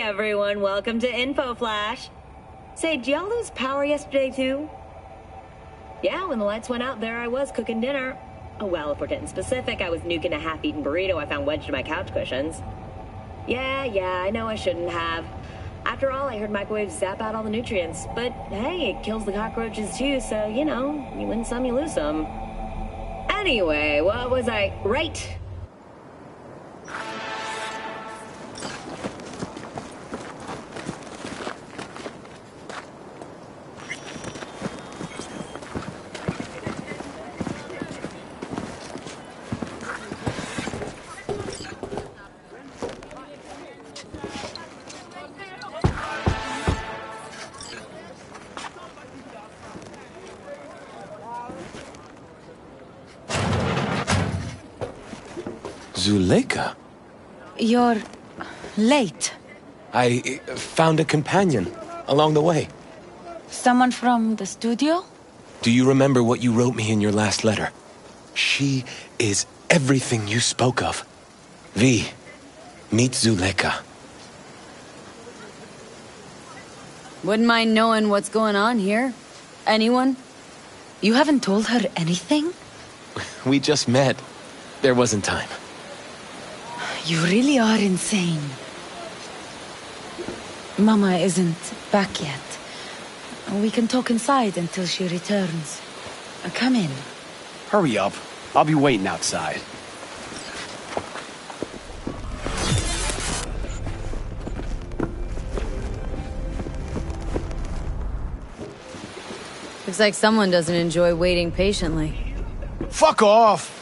everyone, welcome to Info Flash. Say, did y'all lose power yesterday too? Yeah, when the lights went out, there I was cooking dinner. Oh well, if we're getting specific, I was nuking a half-eaten burrito I found wedged in my couch cushions. Yeah, I know I shouldn't have. After all, I heard microwaves zap out all the nutrients. But hey, it kills the cockroaches too, so, you know, you win some, you lose some. Anyway, what was I... Right! Zuleika? You're late. I found a companion along the way. Someone from the studio? Do you remember what you wrote me in your last letter? She is everything you spoke of. V, meet Zuleika. Wouldn't mind knowing what's going on here. Anyone? You haven't told her anything? We just met. There wasn't time. You really are insane. Mama isn't back yet. We can talk inside until she returns. Come in. Hurry up. I'll be waiting outside. Looks like someone doesn't enjoy waiting patiently. Fuck off!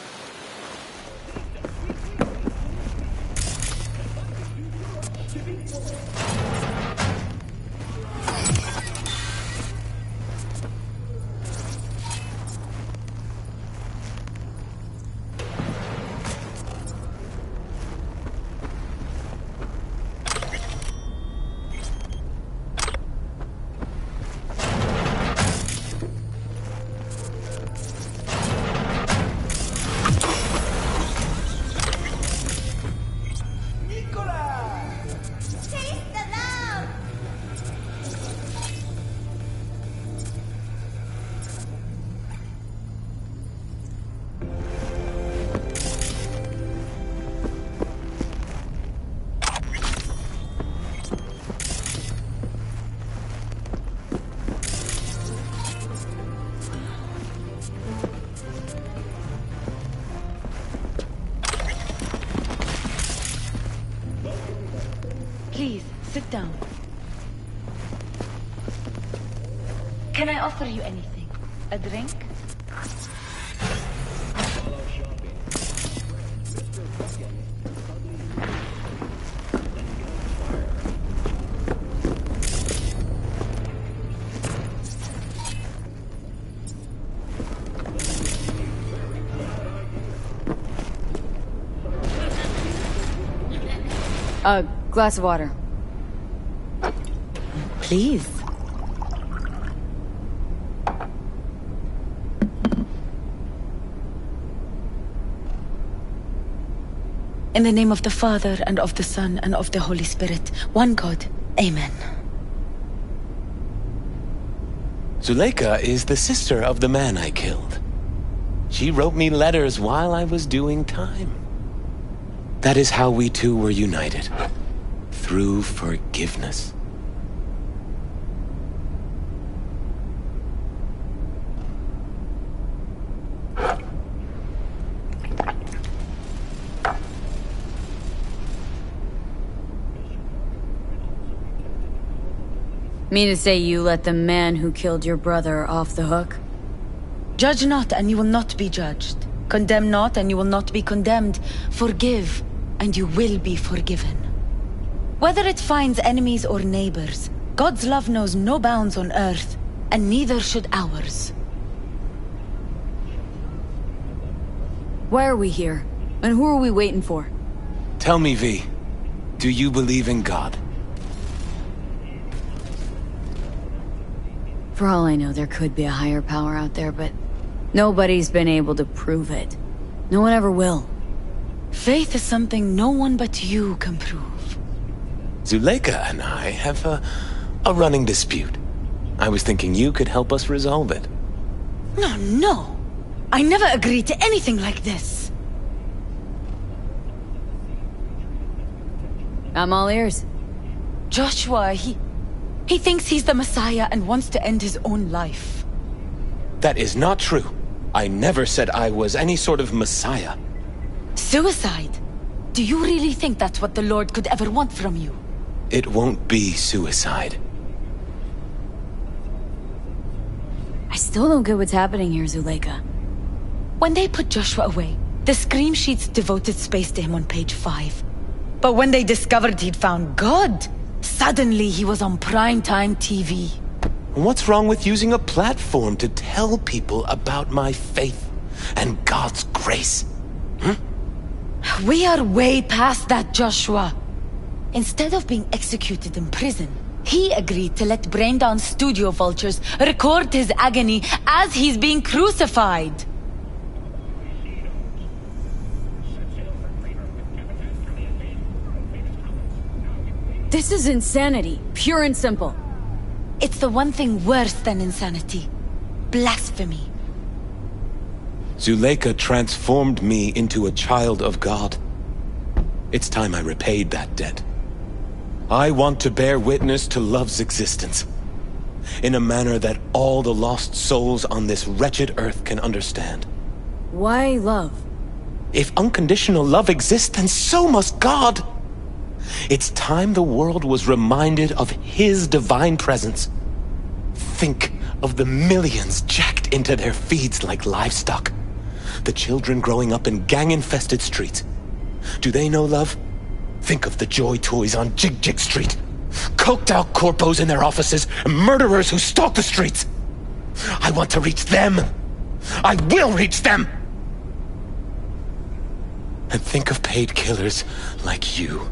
Please, sit down. Can I offer you anything? A drink? A glass of water. Please. In the name of the Father, and of the Son, and of the Holy Spirit, one God. Amen. Zuleika is the sister of the man I killed. She wrote me letters while I was doing time. That is how we two were united. Through forgiveness. Mean to say you let the man who killed your brother off the hook? Judge not, and you will not be judged. Condemn not, and you will not be condemned. Forgive, and you will be forgiven. Whether it finds enemies or neighbors, God's love knows no bounds on earth, and neither should ours. Why are we here? And who are we waiting for? Tell me, V, do you believe in God? For all I know, there could be a higher power out there, but nobody's been able to prove it. No one ever will. Faith is something no one but you can prove. Zuleika and I have a running dispute. I was thinking you could help us resolve it. No. I never agreed to anything like this. I'm all ears. Joshua, he thinks he's the Messiah and wants to end his own life. That is not true. I never said I was any sort of Messiah. Suicide? Do you really think that's what the Lord could ever want from you? It won't be suicide. I still don't get what's happening here, Zuleika. When they put Joshua away, the scream sheets devoted space to him on page 5. But when they discovered he'd found God, suddenly he was on primetime TV. What's wrong with using a platform to tell people about my faith and God's grace? We are way past that, Joshua. Instead of being executed in prison, he agreed to let brain-down studio vultures record his agony as he's being crucified. This is insanity, pure and simple. It's the one thing worse than insanity. Blasphemy. Zuleika transformed me into a child of God. It's time I repaid that debt. I want to bear witness to love's existence, in a manner that all the lost souls on this wretched earth can understand. Why love? If unconditional love exists, then so must God. It's time the world was reminded of His divine presence. Think of the millions jacked into their feeds like livestock. The children growing up in gang-infested streets. Do they know love? Think of the joy toys on Jig Jig Street. Coked out corpos in their offices, and murderers who stalk the streets. I want to reach them. I will reach them. And think of paid killers like you,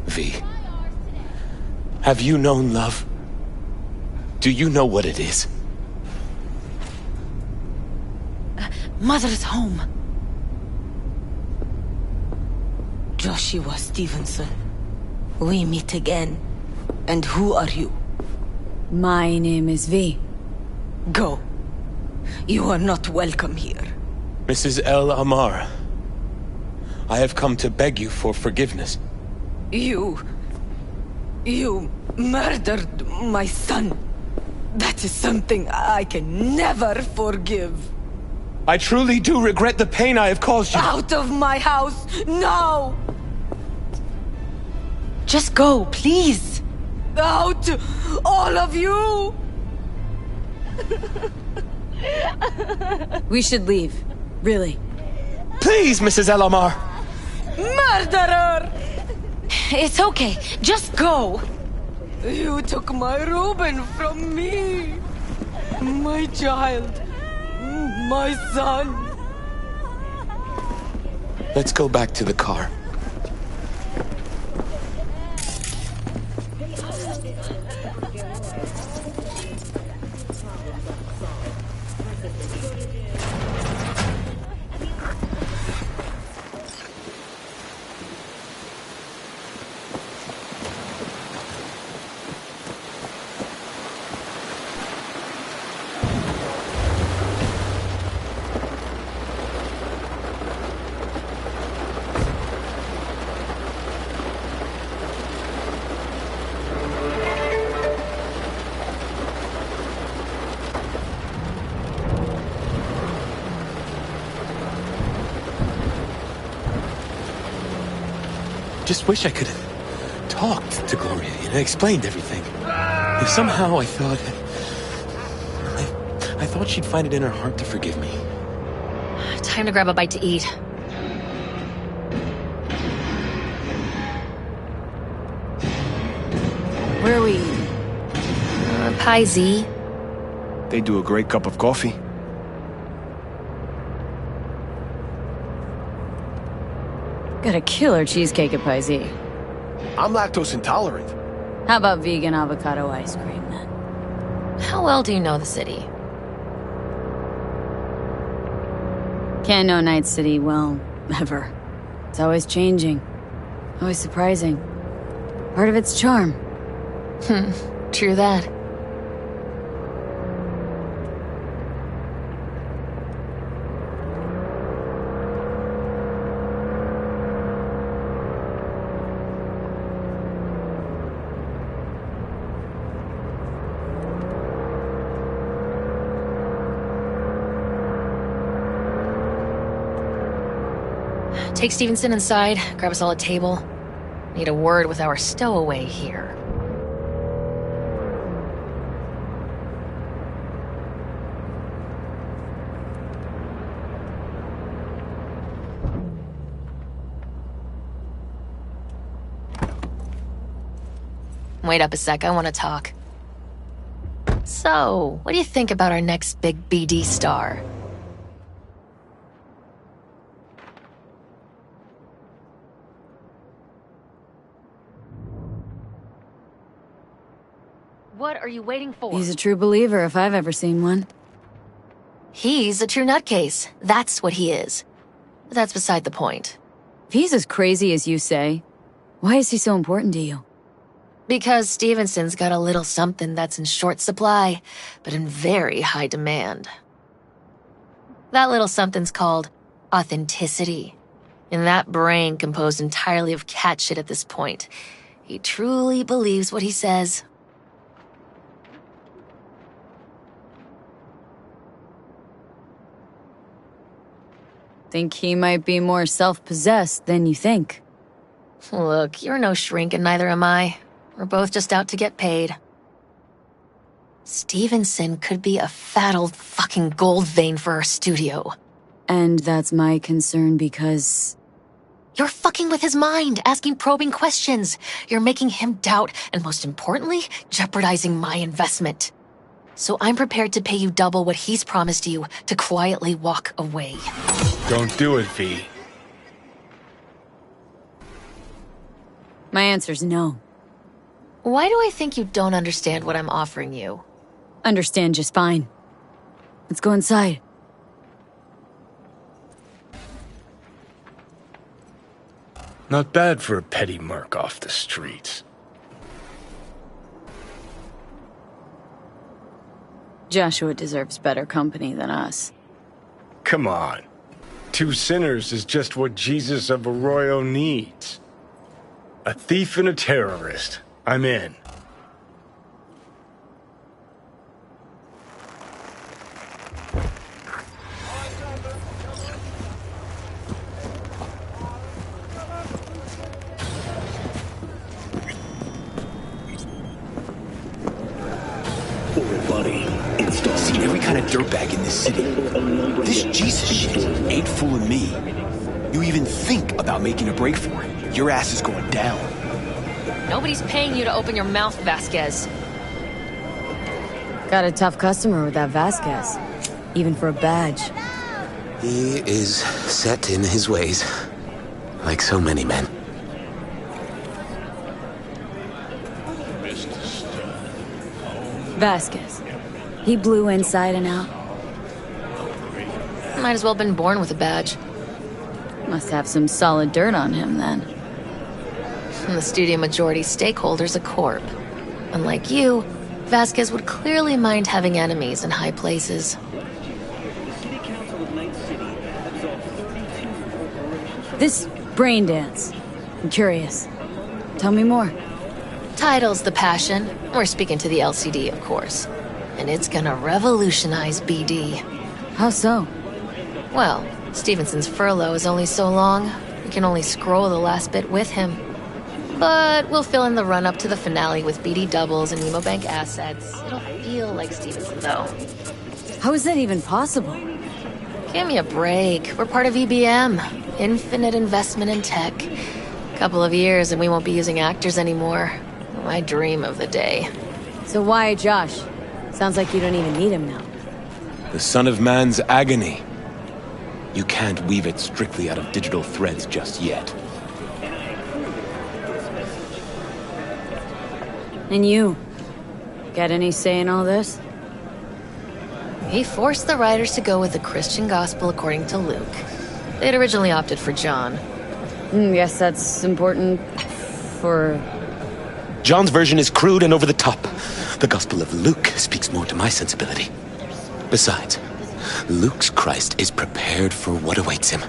V. Have you known love? Do you know what it is? Mother's home. Joshua Stevenson, we meet again. And who are you? My name is V. Go. You are not welcome here. Mrs. El Amar, I have come to beg you for forgiveness. You murdered my son. That is something I can never forgive. I truly do regret the pain I have caused you. Out of my house, now! Just go, please. Out, all of you! We should leave. Really. Please, Mrs. El Amar. Murderer! It's okay, just go. You took my Reuben from me. My child. My son. Let's go back to the car. Just wish I could have talked to Gloria and explained everything. If somehow I thought she'd find it in her heart to forgive me. Time to grab a bite to eat. Where are we eating? Pie Z. They do a great cup of coffee. Got a killer cheesecake at Pie Z. I'm lactose intolerant. How about vegan avocado ice cream, then? How well do you know the city? Can't know Night City well, ever. It's always changing. Always surprising. Part of its charm. True that. Take Stevenson inside, grab us all a table. Need a word with our stowaway here. Wait up a sec, I want to talk. So, what do you think about our next big BD star? What are you waiting for? He's a true believer if I've ever seen one. He's a true nutcase. That's what he is. But that's beside the point. If he's as crazy as you say, why is he so important to you? Because Stevenson's got a little something that's in short supply, but in very high demand. That little something's called authenticity. In that brain composed entirely of cat shit at this point, he truly believes what he says. Think he might be more self-possessed than you think. Look, you're no shrink and neither am I. We're both just out to get paid. Stevenson could be a fat old fucking gold vein for our studio. And that's my concern because... You're fucking with his mind, asking probing questions. You're making him doubt, and most importantly, jeopardizing my investment. So I'm prepared to pay you double what he's promised you to quietly walk away. Don't do it, V. My answer's no. Why do I think you don't understand what I'm offering you? Understand just fine. Let's go inside. Not bad for a petty merc off the streets. Joshua deserves better company than us. Come on. 2 sinners is just what Jesus of Arroyo needs. A thief and a terrorist. I'm in. Seen every kind of dirtbag in this city. This Jesus shit ain't fooling me. You even think about making a break for it, your ass is going down. Nobody's paying you to open your mouth, Vasquez. Got a tough customer with that Vasquez. Even for a badge. He is set in his ways, like so many men. Vasquez. He blew inside and out. Might as well have been born with a badge. Must have some solid dirt on him, then. And the studio majority stakeholder's a corp. Unlike you, Vasquez would clearly mind having enemies in high places. This brain dance. I'm curious. Tell me more. Title's the passion. We're speaking to the LCD, of course. And it's gonna revolutionize BD. How so? Well, Stevenson's furlough is only so long. We can only scroll the last bit with him. But we'll fill in the run-up to the finale with BD doubles and Nemobank assets. It'll feel like Stevenson, though. How is that even possible? Give me a break. We're part of EBM. Infinite investment in tech. Couple of years and we won't be using actors anymore. My dream of the day. So why Josh? Sounds like you don't even need him now. The son of man's agony. You can't weave it strictly out of digital threads just yet. And you? Got any say in all this? He forced the writers to go with the Christian gospel according to Luke. They'd originally opted for John. Guess that's important for John's version is crude and over the top. The Gospel of Luke speaks more to my sensibility. Besides, Luke's Christ is prepared for what awaits him.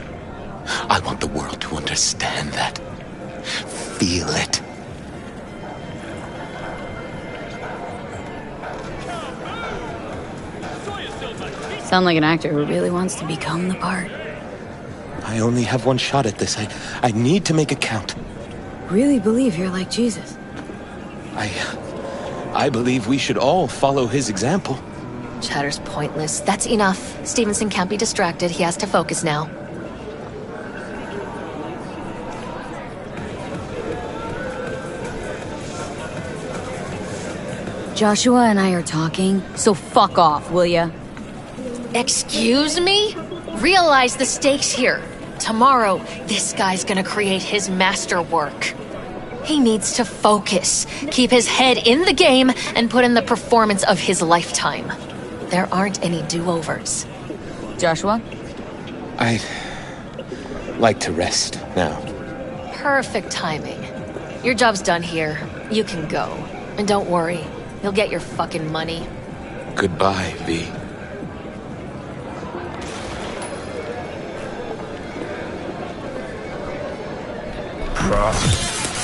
I want the world to understand that. Feel it. Sound like an actor who really wants to become the part. I only have one shot at this. I need to make it count. Really believe you're like Jesus? I believe we should all follow his example. Chatter's pointless. That's enough. Stevenson can't be distracted. He has to focus now. Joshua and I are talking, so fuck off, will ya? Excuse me? Realize the stakes here. Tomorrow, this guy's gonna create his masterwork. He needs to focus, keep his head in the game, and put in the performance of his lifetime. There aren't any do-overs. Joshua? I'd like to rest now. Perfect timing. Your job's done here. You can go. And don't worry, you'll get your fucking money. Goodbye, V.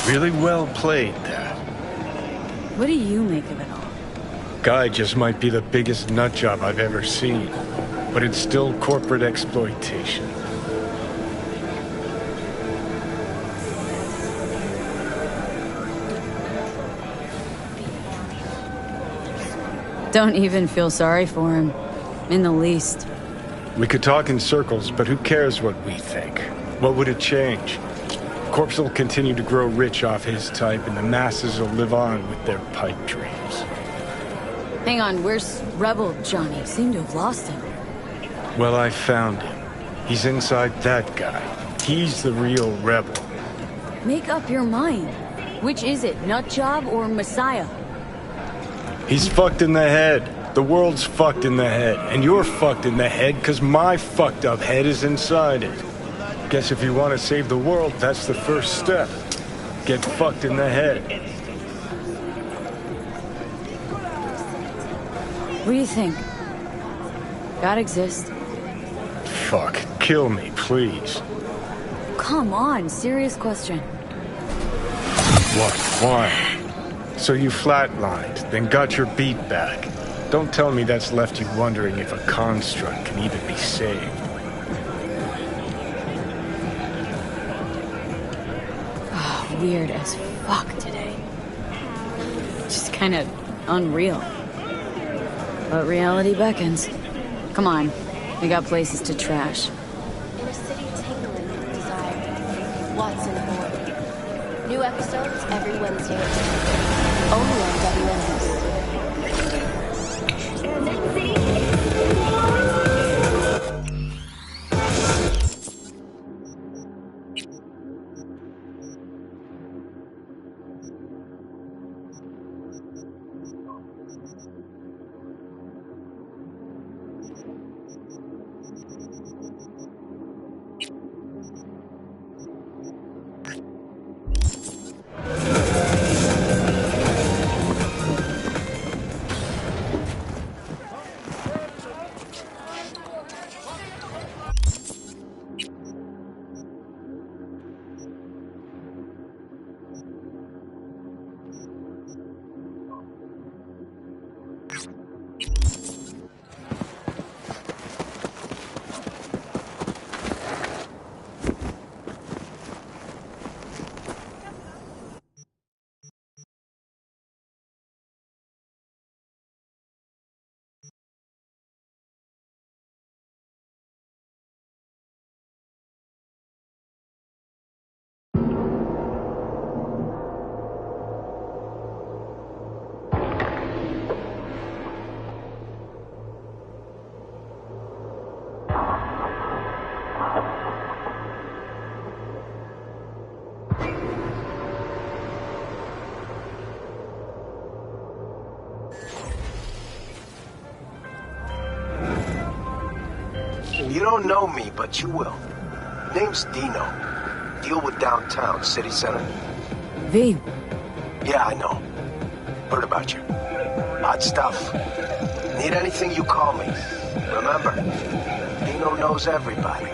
Really well played there. What do you make of it all? Guy just might be the biggest nutjob I've ever seen, but it's still corporate exploitation. Don't even feel sorry for him. In the least. We could talk in circles, but who cares what we think? What would it change? Corpse will continue to grow rich off his type, and the masses will live on with their pipe dreams. Hang on, where's Rebel Johnny? Seem to have lost him. Well, I found him. He's inside that guy. He's the real rebel. Make up your mind. Which is it, Nutjob or Messiah? He's fucked in the head. The world's fucked in the head. And you're fucked in the head because my fucked up head is inside it. Guess if you want to save the world, that's the first step. Get fucked in the head. What do you think? God exists? Fuck. Kill me, please. Come on, serious question. What? Why? So you flatlined, then got your beat back. Don't tell me that's left you wondering if a construct can even be saved. Weird as fuck today. Just kind of unreal. But reality beckons. Come on, we got places to trash. In a city tingling with desire. Watson Horn. New episodes every Wednesday at 10. Only on WNS. You don't know me, but you will. Name's Dino. Deal with downtown, city center. V, Yeah, I know. Heard about you. Hot stuff. Need anything, you call me. Remember, Dino knows everybody.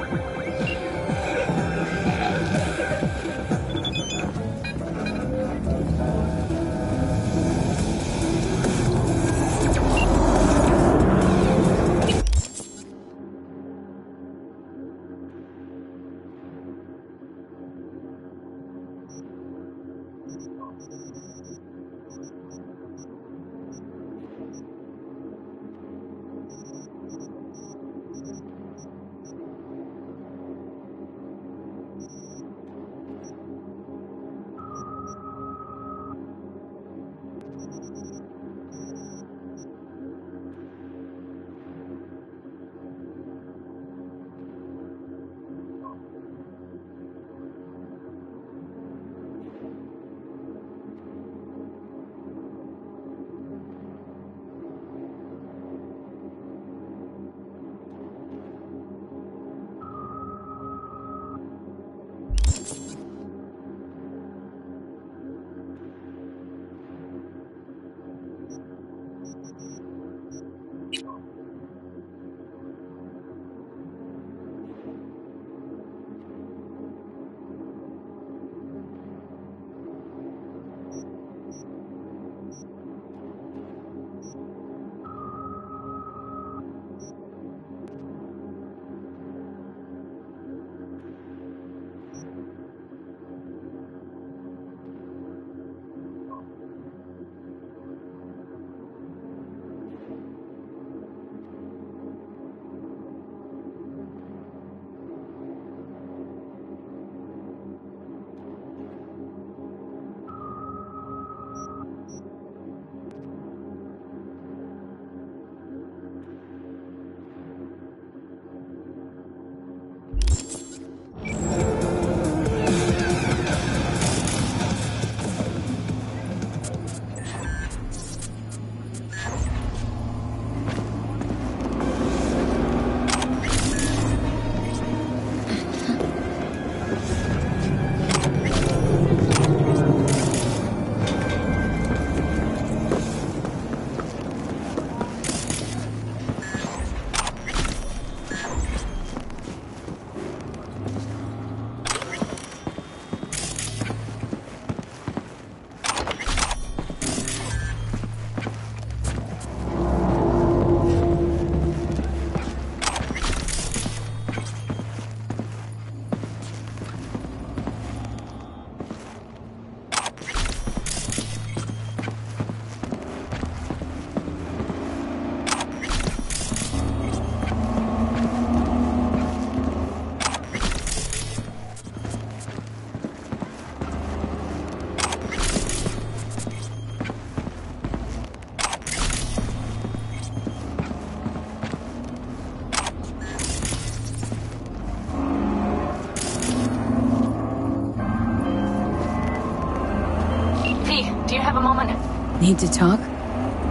Need to talk?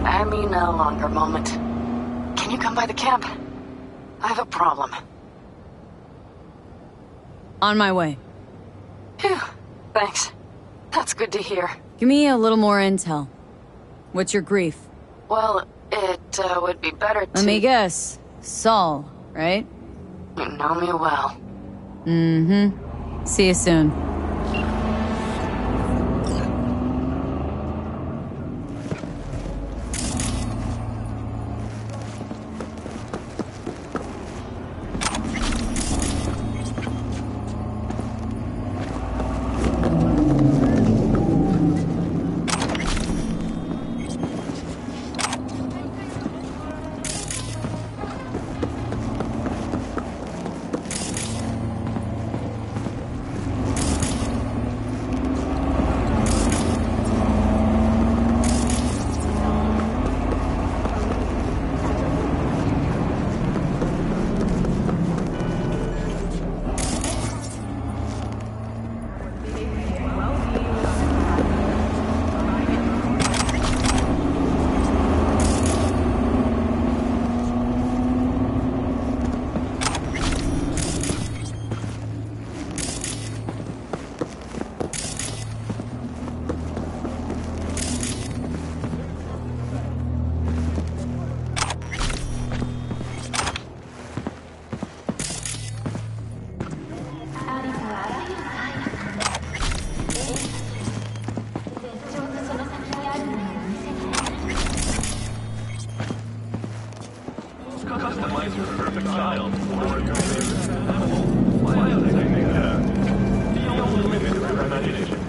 I mean a longer moment. Can you come by the camp? I have a problem. On my way. Phew, thanks. That's good to hear. Give me a little more intel. What's your grief? Well, it would be better to... Let me guess. Saul, right? You know me well. Mm-hmm. See you soon. Customize your perfect style or your favorite animal. Why else I think that? Beyond the limit of your imagination.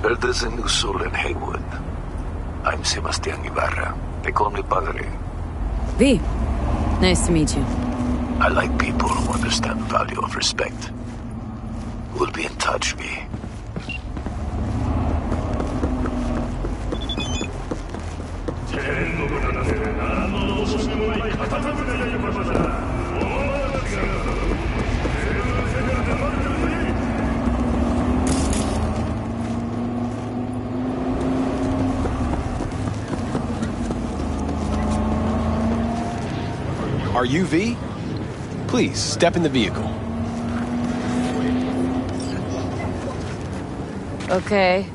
Heard there's a new soul in Haywood. I'm Sebastian Ibarra. They call me Padre. V. Nice to meet you. I like people who understand the value of respect. We'll be in touch, V. Are you V? Please, step in the vehicle. Okay.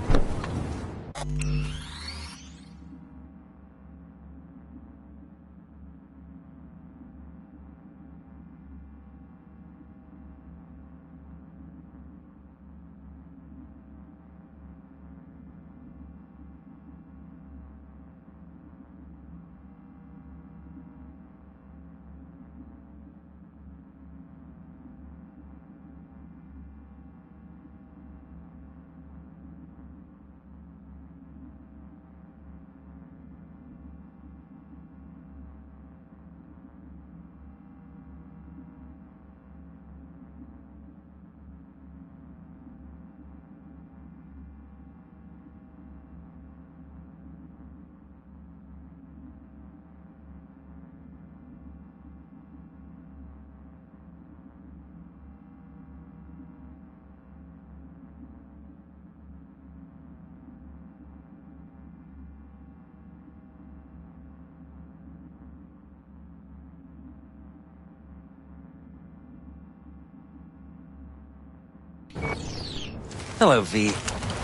Hello, V.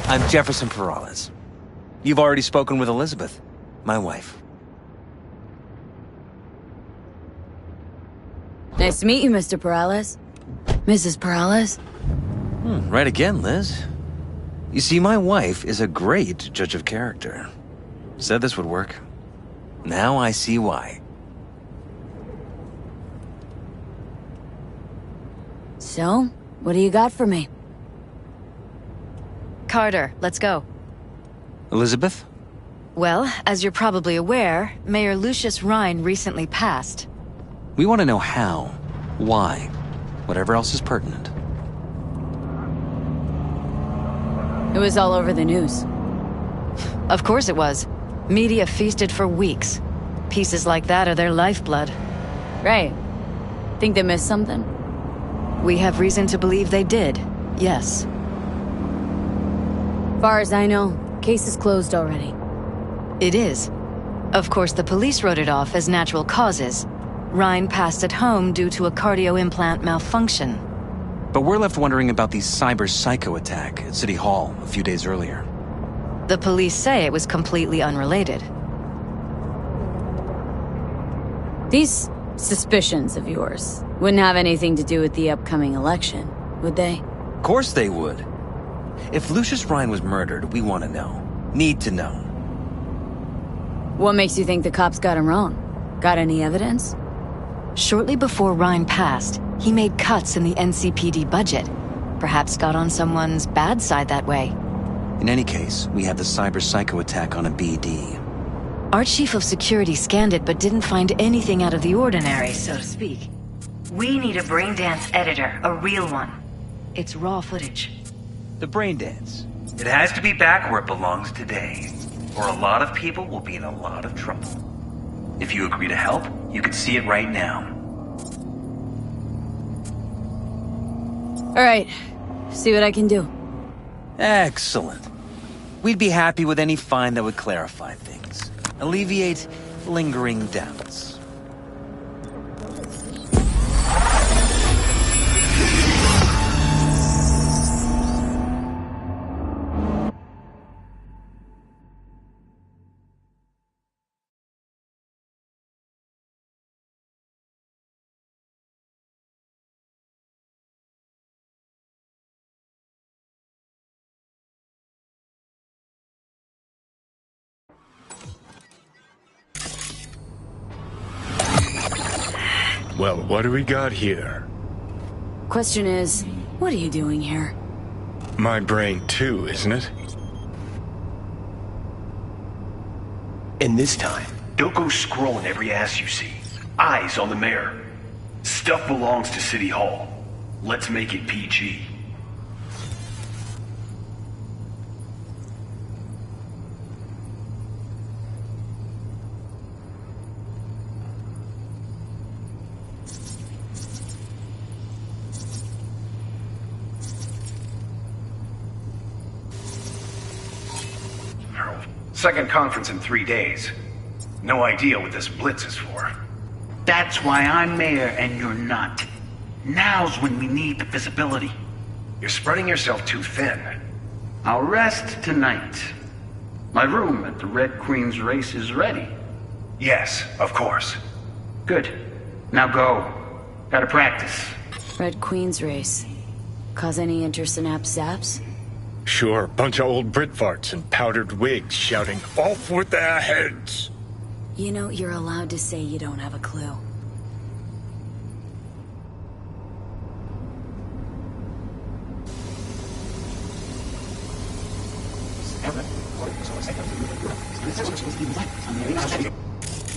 I'm Jefferson Perales. You've already spoken with Elizabeth, my wife. Nice to meet you, Mr. Perales. Mrs. Perales? Right again, Liz. You see, my wife is a great judge of character. Said this would work. Now I see why. So, what do you got for me? Carter, let's go. Elizabeth? Well, as you're probably aware, Mayor Lucius Rhine recently passed. We want to know how, why, whatever else is pertinent. It was all over the news. Of course it was. Media feasted for weeks. Pieces like that are their lifeblood. Right. Think they missed something? We have reason to believe they did, yes. Far as I know, case is closed already. It is. Of course, the police wrote it off as natural causes. Rhine passed at home due to a cardio implant malfunction. But we're left wondering about the cyber psycho attack at City Hall a few days earlier. The police say it was completely unrelated. These suspicions of yours wouldn't have anything to do with the upcoming election, would they? Of course they would. If Lucius Rhine was murdered, we want to know. Need to know. What makes you think the cops got him wrong? Got any evidence? Shortly before Rhine passed, he made cuts in the NCPD budget. Perhaps got on someone's bad side that way. In any case, we have the cyber psycho attack on a BD. Our chief of security scanned it but didn't find anything out of the ordinary, so to speak. We need a braindance editor, a real one. It's raw footage. The brain dance. It has to be back where it belongs today, or a lot of people will be in a lot of trouble. If you agree to help, you can see it right now. Alright, see what I can do. Excellent. We'd be happy with any find that would clarify things. Alleviate lingering doubts. Well, what do we got here? Question is, what are you doing here? My brain too, isn't it? And this time, Don't go scrolling every ass you see. Eyes on the mayor. Stuff belongs to City Hall. Let's make it PG. Second conference in 3 days. No idea what this blitz is for. That's why I'm mayor and you're not. Now's when we need the visibility. You're spreading yourself too thin. I'll rest tonight. My room at the Red Queen's race is ready. Yes, of course. Good. Now go. Gotta practice. Red Queen's race. Cause any intersynapse zaps? Sure, bunch of old Brit farts in powdered wigs shouting, "Off with their heads!" You know, you're allowed to say you don't have a clue.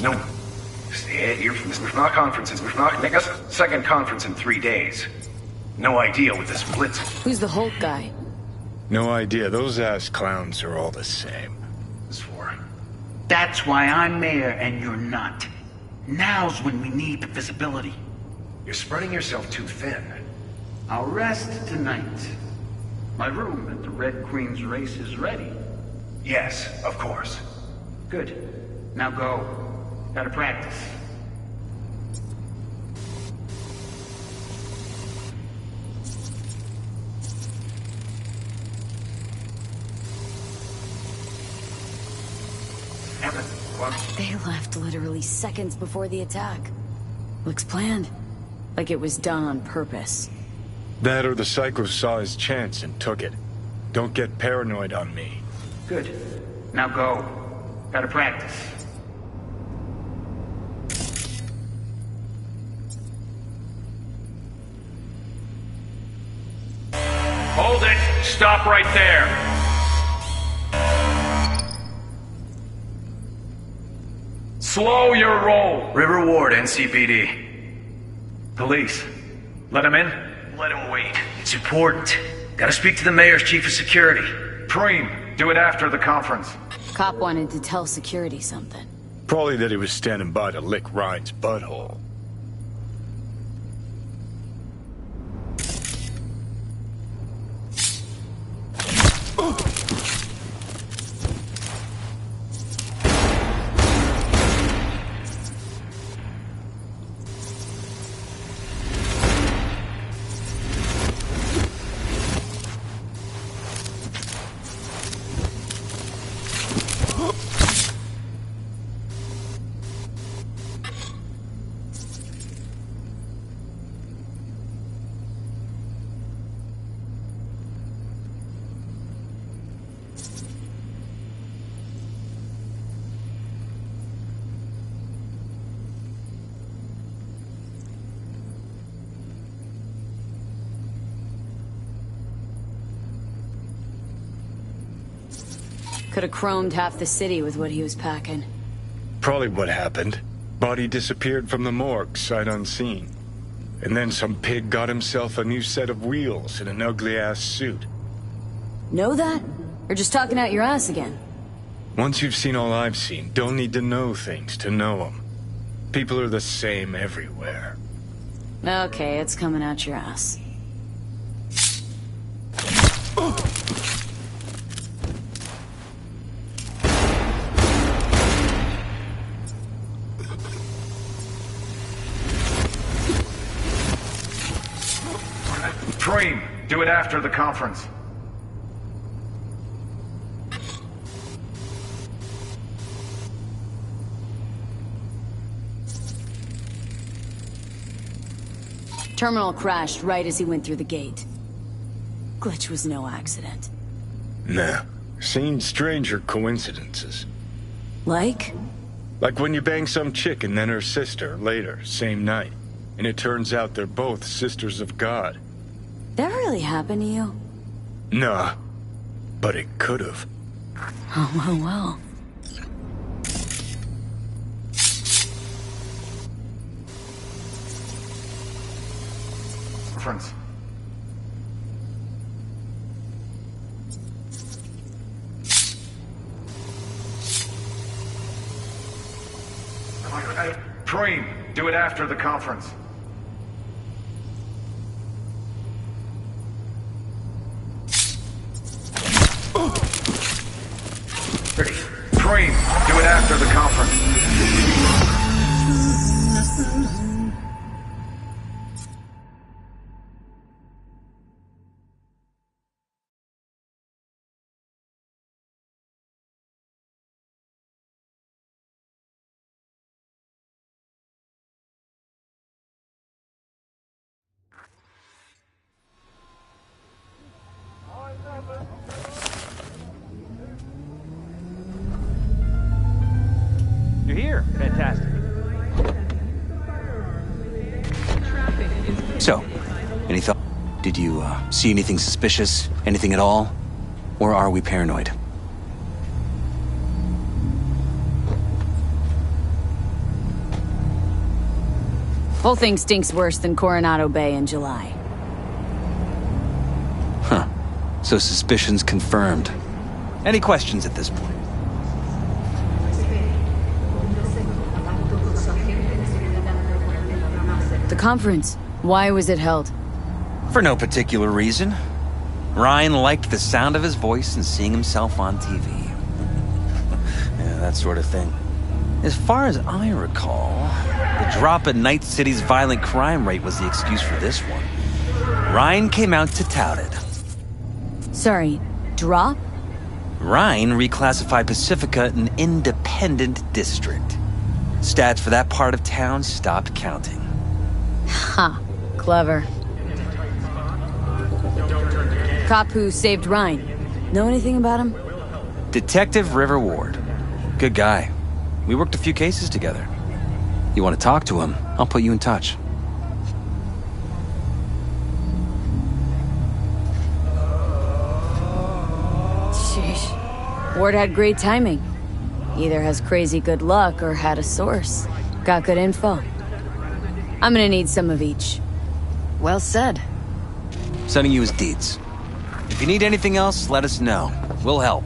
No. Stay here from this conference. Second conference in 3 days. No idea what this blitz is. Who's the Hulk guy? No idea. Those ass clowns are all the same. For. That's why I'm mayor and you're not. Now's when we need the visibility. You're spreading yourself too thin. I'll rest tonight. My room at the Red Queen's race is ready. Yes, of course. Good. Now go. Gotta practice. They left literally seconds before the attack. Looks planned. Like it was done on purpose. That or the psycho saw his chance and took it. Don't get paranoid on me. Good. Now go. Gotta practice. Hold it! Stop right there! Slow your roll! River Ward, NCPD. Police. Let him in? Let him wait. It's important. Gotta speak to the mayor's chief of security. Preem, do it after the conference. Cop wanted to tell security something. Probably that he was standing by to lick Ryan's butthole. Could have chromed half the city with what he was packing. Probably what happened. Body disappeared from the morgue, sight unseen. And then some pig got himself a new set of wheels and an ugly-ass suit. Know that? Or just talking out your ass again? Once you've seen all I've seen, don't need to know things to know them. People are the same everywhere. Okay, it's coming out your ass. Preem, do it after the conference. Terminal crashed right as he went through the gate. Glitch was no accident. Nah. Seen stranger coincidences. Like? Like when you bang some chick and then her sister later, same night. And it turns out they're both sisters of God. That really happened to you? Nah. But it could've. Oh, well. Conference. Preem, do it after the conference. Preem, do it after the conference. You're here. Fantastic. So, any thought? Did you see anything suspicious? Anything at all? Or are we paranoid? Whole thing stinks worse than Coronado Bay in July. Huh. So suspicions confirmed. Any questions at this point? The conference. Why was it held? For no particular reason. Ryan liked the sound of his voice and seeing himself on TV. Yeah, that sort of thing. As far as I recall, the drop in Night City's violent crime rate was the excuse for this one. Ryan came out to tout it. Sorry, drop? Ryan reclassified Pacifica an independent district. Stats for that part of town stopped counting. Ha, clever. Cop who saved Ryan. Know anything about him? Detective River Ward. Good guy. We worked a few cases together. You want to talk to him? I'll put you in touch. Sheesh. Ward had great timing. Either has crazy good luck or had a source. Got good info. I'm gonna need some of each. Well said. Sending you his deeds. If you need anything else, let us know. We'll help.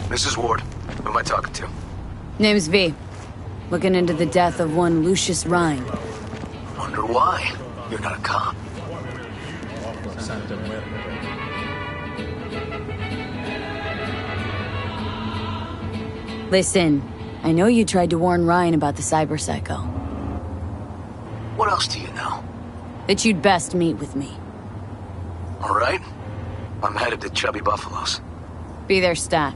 Mrs. Ward, who am I talking to? Name's V. Looking into the death of one Lucius Ryan. Wonder why? You're not a cop. Listen, I know you tried to warn Ryan about the cyber psycho. What else do you know? That you'd best meet with me. All right. I'm headed to Chubby Buffalo's. Be there, stat.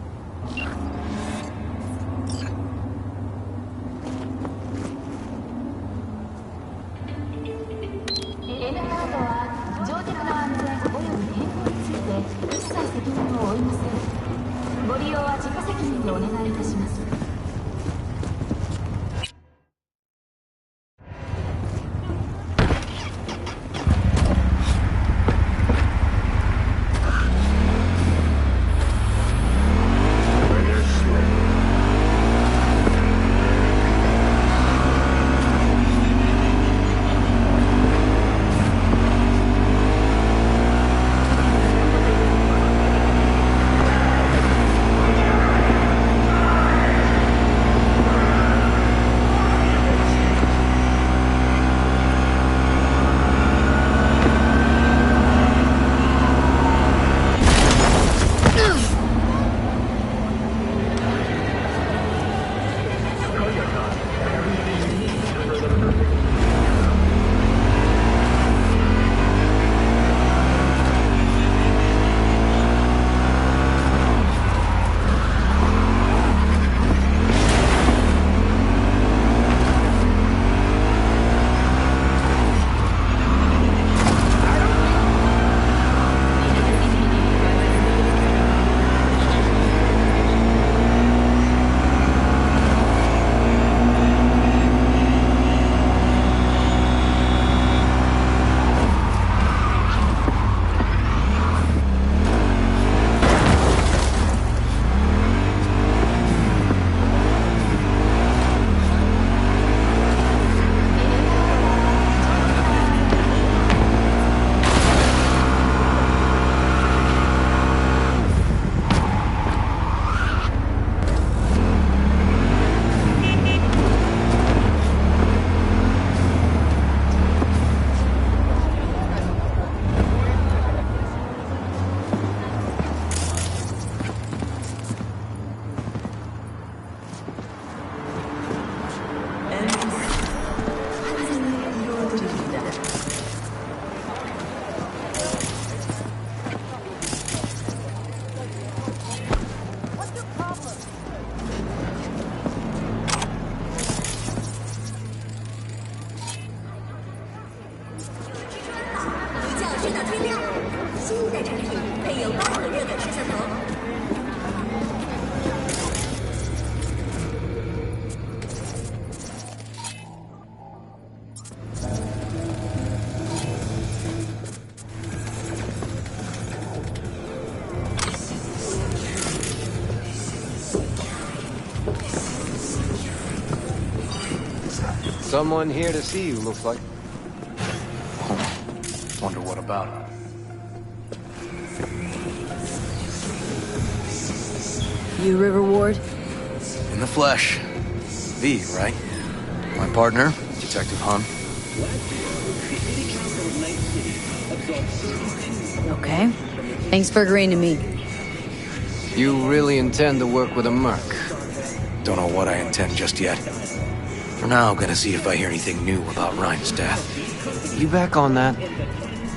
Someone here to see you, looks like. Wonder what about? You River Ward? In the flesh. V, right? My partner, Detective Hun. Okay. Thanks for agreeing to meet. You really intend to work with a merc? Don't know what I intend just yet. For now, gonna see if I hear anything new about Ryan's death. You back on that?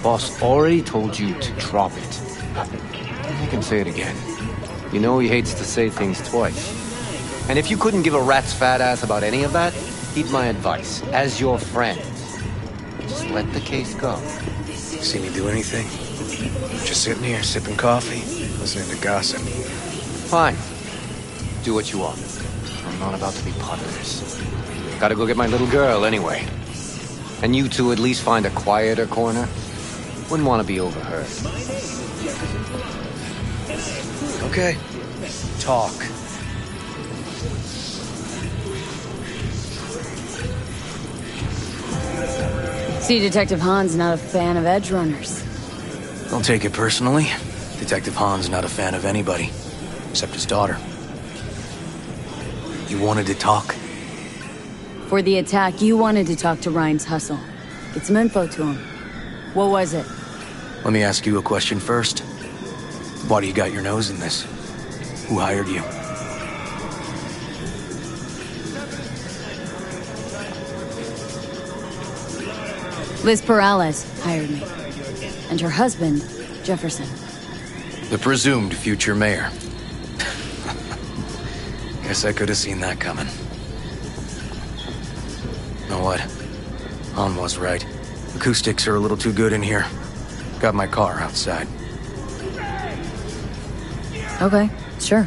Boss already told you to drop it. I can say it again. You know he hates to say things twice. And if you couldn't give a rat's fat ass about any of that, heed my advice. As your friend, just let the case go. See me do anything? Just sitting here, sipping coffee, listening to gossip. Fine. Do what you want. I'm not about to be part of this. Gotta go get my little girl anyway. And you two at least find a quieter corner. Wouldn't want to be overheard. Okay. Talk. See, Detective Hahn's not a fan of edge runners. Don't take it personally. Detective Hahn's not a fan of anybody, except his daughter. You wanted to talk? For the attack, you wanted to talk to Ryan's hustle. Get some info to him. What was it? Let me ask you a question first. Why do you got your nose in this? Who hired you? Liz Perales hired me. And her husband, Jefferson. The presumed future mayor. Guess I could have seen that coming. Know what? Han was right. Acoustics are a little too good in here. Got my car outside. Okay, sure.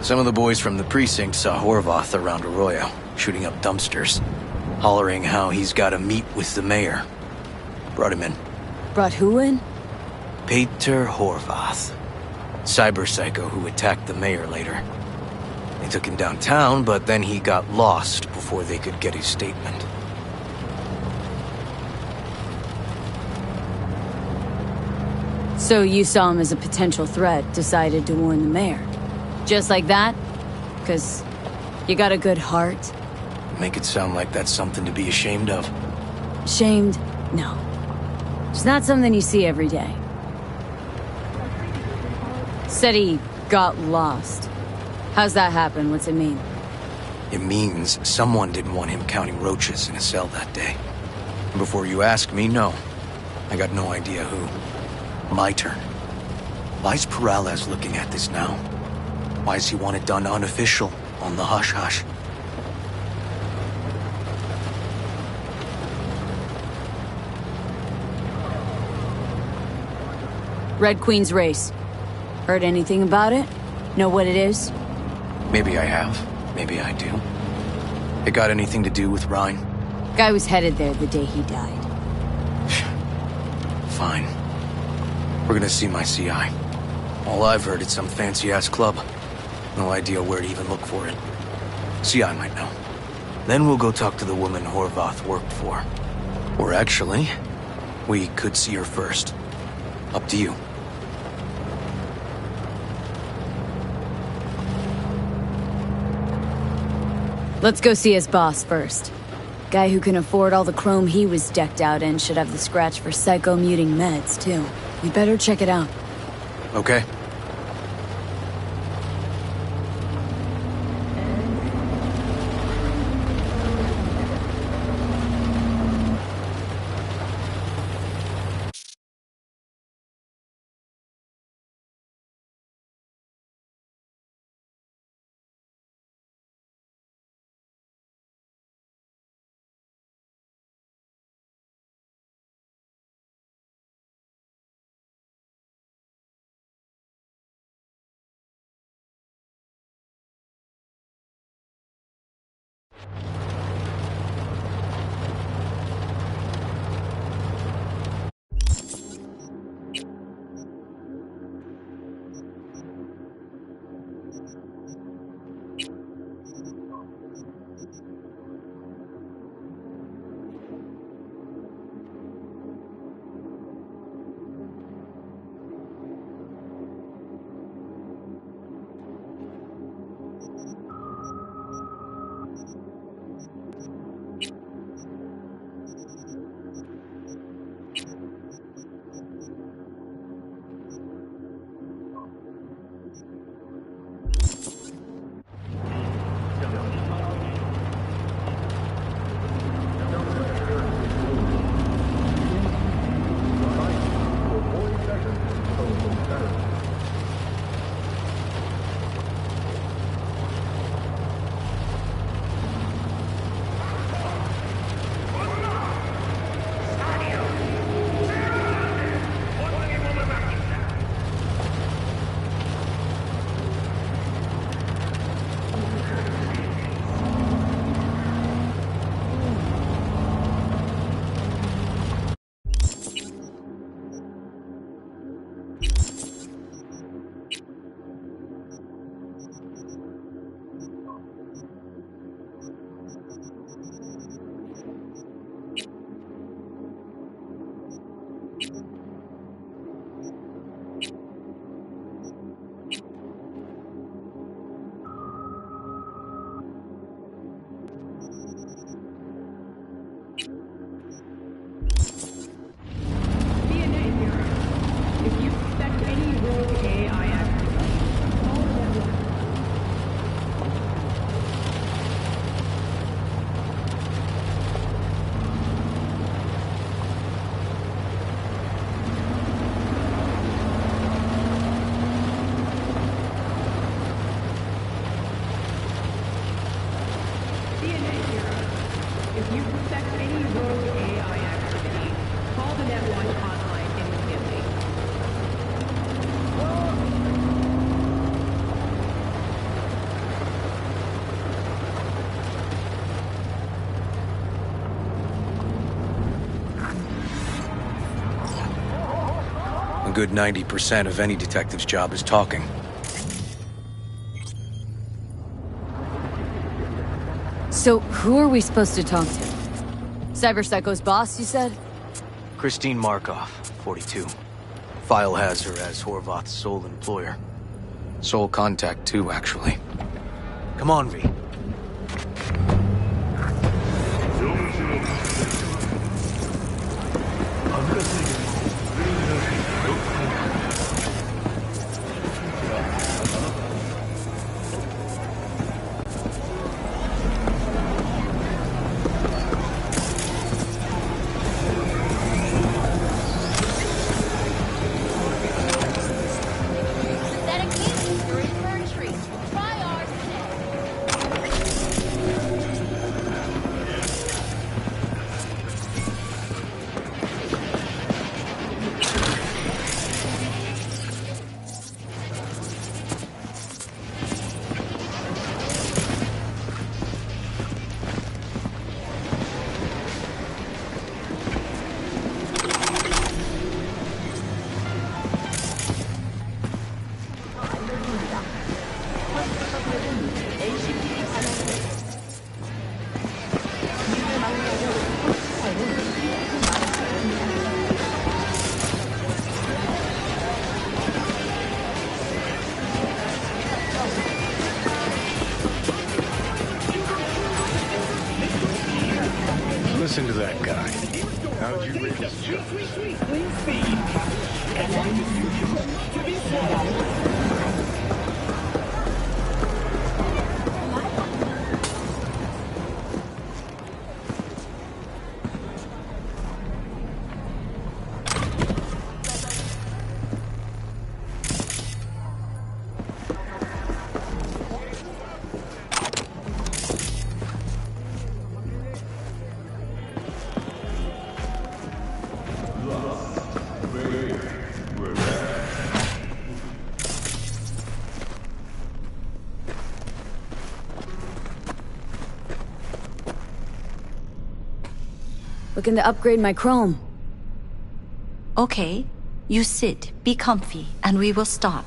Some of the boys from the precinct saw Horvath around Arroyo, shooting up dumpsters, hollering how he's got to meet with the mayor. Brought him in. Brought who in? Peter Horvath. Cyber psycho who attacked the mayor later. They took him downtown, but then he got lost before they could get his statement. So you saw him as a potential threat, decided to warn the mayor. Just like that? 'Cause you got a good heart? Make it sound like that's something to be ashamed of. Ashamed? No. It's not something you see every day. Said he got lost. How's that happen? What's it mean? It means someone didn't want him counting roaches in a cell that day. And before you ask me, no. I got no idea who. My turn. Why's Perales looking at this now? Why does he want it done unofficial, on the hush-hush? Red Queen's race. Heard anything about it? Know what it is? Maybe I have. Maybe I do. It got anything to do with Ryan? Guy was headed there the day he died. Fine. We're gonna see my CI. All I've heard is some fancy-ass club. No idea where to even look for it. CI might know. Then we'll go talk to the woman Horvath worked for. Or actually, we could see her first. Up to you. Let's go see his boss first. Guy who can afford all the chrome he was decked out in should have the scratch for psycho-muting meds, too. We better check it out. Okay. good 90% of any detective's job is talking. So, who are we supposed to talk to? Cyber Psycho's boss, you said? Christine Markov, 42. File has her as Horvath's sole employer. Sole contact, too, actually. Come on, V. Listen to that guy. How'd you rate his job? Looking to upgrade my chrome. Okay, you sit, be comfy, and we will start.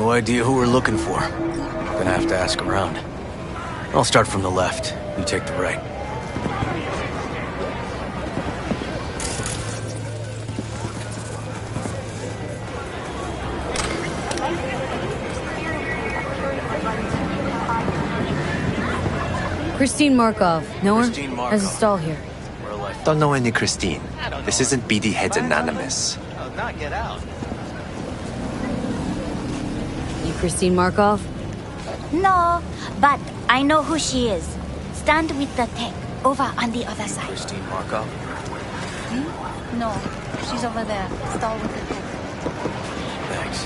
No idea who we're looking for. Gonna have to ask around. I'll start from the left. You take the right. Christine Markov. Know her? Christine Markov. Has a stall here. Where will I Don't know any Christine. This isn't BD Heads Anonymous. Oh, not get out. You Christine Markov? No, but I know who she is. Stand with the tech, over on the other side. Christine Markov? No, she's over there. Stall with the tech. Thanks.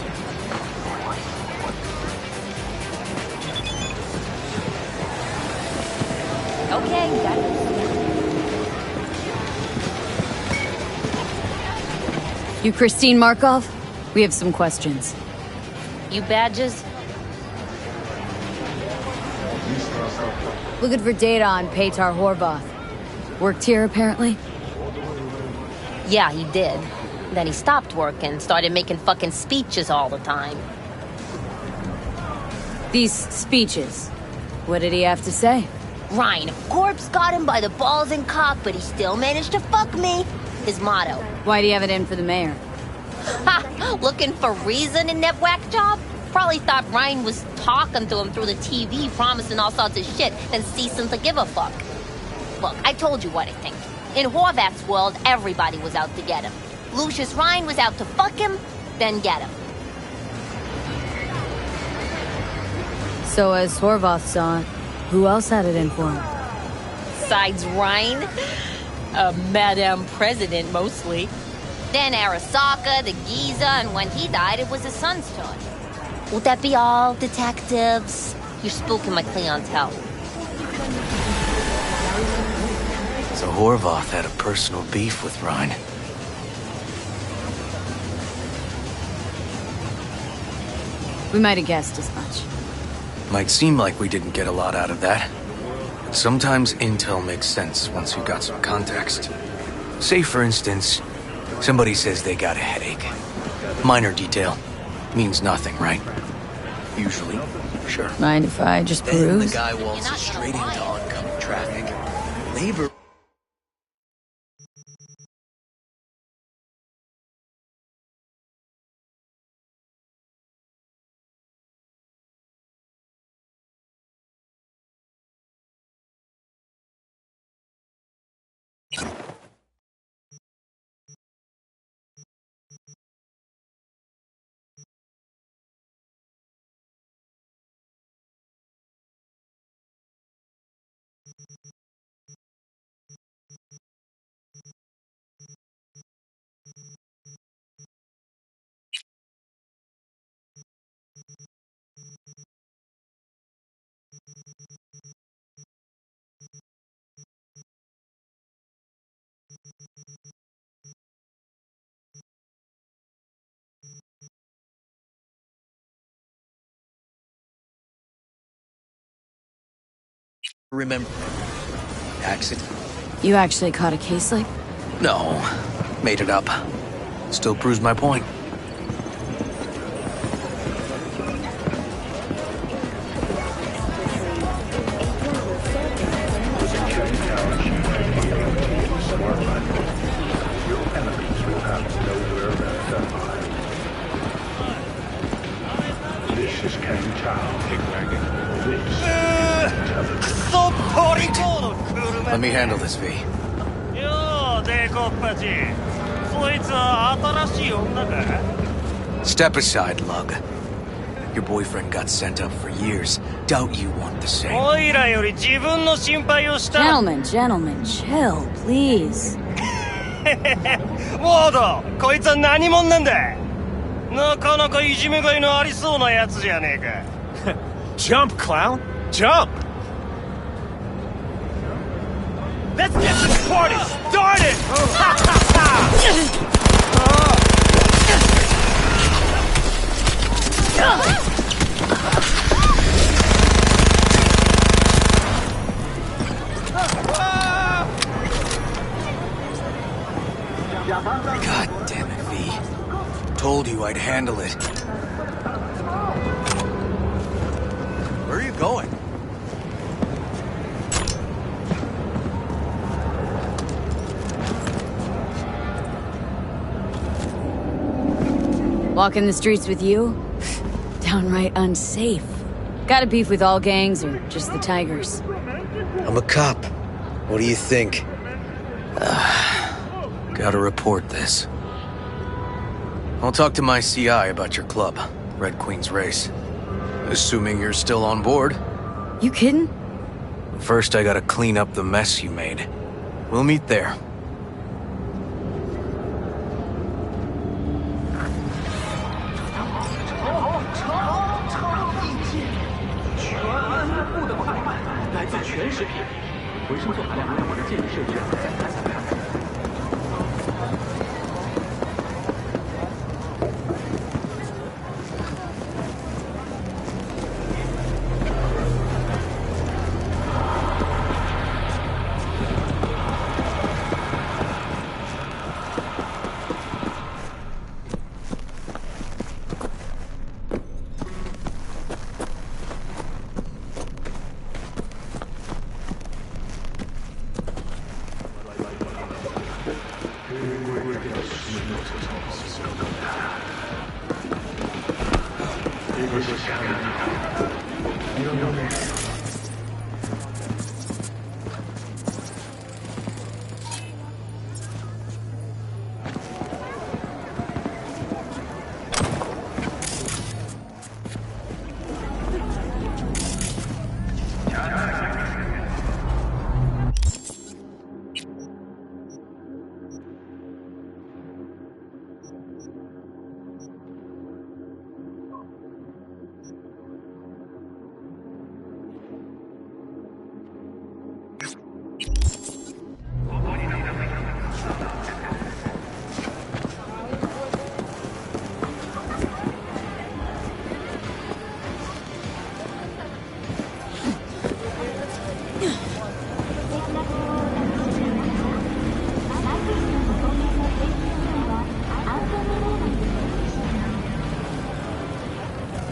Okay, got it. You Christine Markov? We have some questions. You badges? Looking for data on Petar Horvath. Worked here, apparently? Yeah, he did. Then he stopped working, started making fucking speeches all the time. These speeches. What did he have to say? Ryan, of course got him by the balls and cock, but he still managed to fuck me. His motto. Why'd he have it in for the mayor? Ha! Looking for reason in that whack job? Probably thought Ryan was talking to him through the TV, promising all sorts of shit, then ceasing to give a fuck. Look, I told you what I think. In Horvath's world, everybody was out to get him. Lucius Ryan was out to fuck him, then get him. So as Horvath saw it, who else had it in for him? Besides Ryan? Madame President, mostly. Then Arasaka, the Giza, and when he died, it was his son's turn. Would that be all, detectives? You're spooking my clientele. So Horvath had a personal beef with Ryan. We might have guessed as much. Might seem like we didn't get a lot out of that. But sometimes intel makes sense once you've got some context. Say, for instance, somebody says they got a headache. Minor detail. Means nothing, right? Usually. Sure. Mind if I just Then peruse? the guy waltzes straight into oncoming traffic. Neighbor... Remember... accident? You actually caught a case like... No. Made it up. Still proves my point. Let me handle this, V. Step aside, Lug. Your boyfriend got sent up for years. Doubt you want the same. Gentlemen, chill, please. ウォード、こいつは何者なんだ。なかなかいじめがいのありそうなやつじゃねえか。Jump, clown! Jump! Let's get this party started! God damn it, V. Told you I'd handle it. Where are you going? Walking the streets with you? Downright unsafe. Got a beef with all gangs or just the Tigers? I'm a cop. What do you think? Gotta report this. I'll talk to my CI about your club, Red Queen's Race. Assuming you're still on board. You kidding? First, I gotta clean up the mess you made. We'll meet there.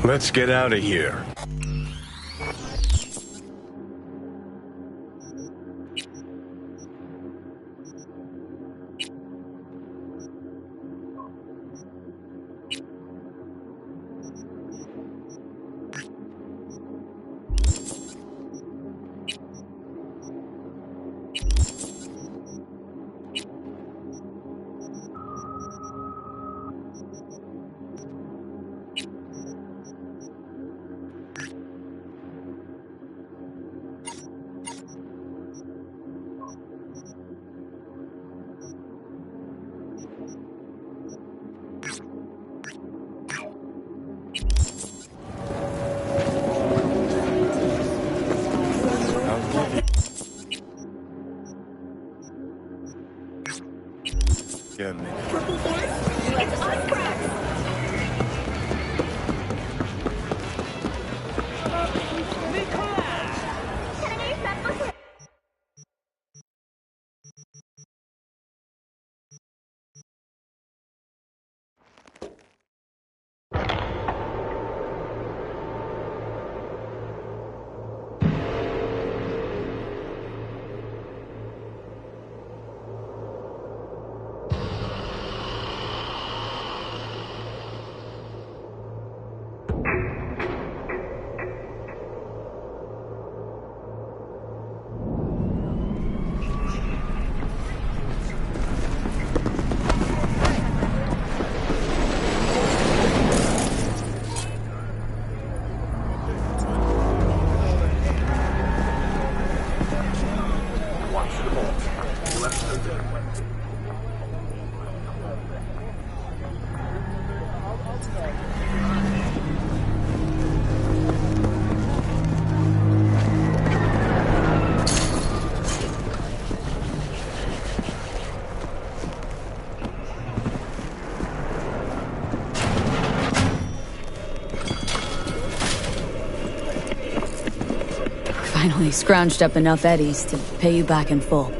Let's get out of here. Finally scrounged up enough eddies to pay you back in full.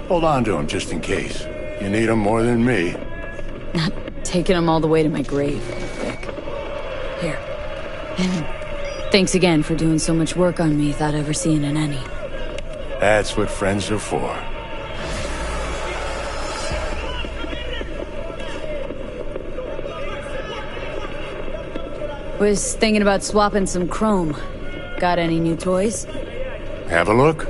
Hold on to them just in case. You need them more than me. Not taking them all the way to my grave, Vic. Here. And thanks again for doing so much work on me without ever seeing an any. That's what friends are for. Was thinking about swapping some chrome. Got any new toys? Have a look.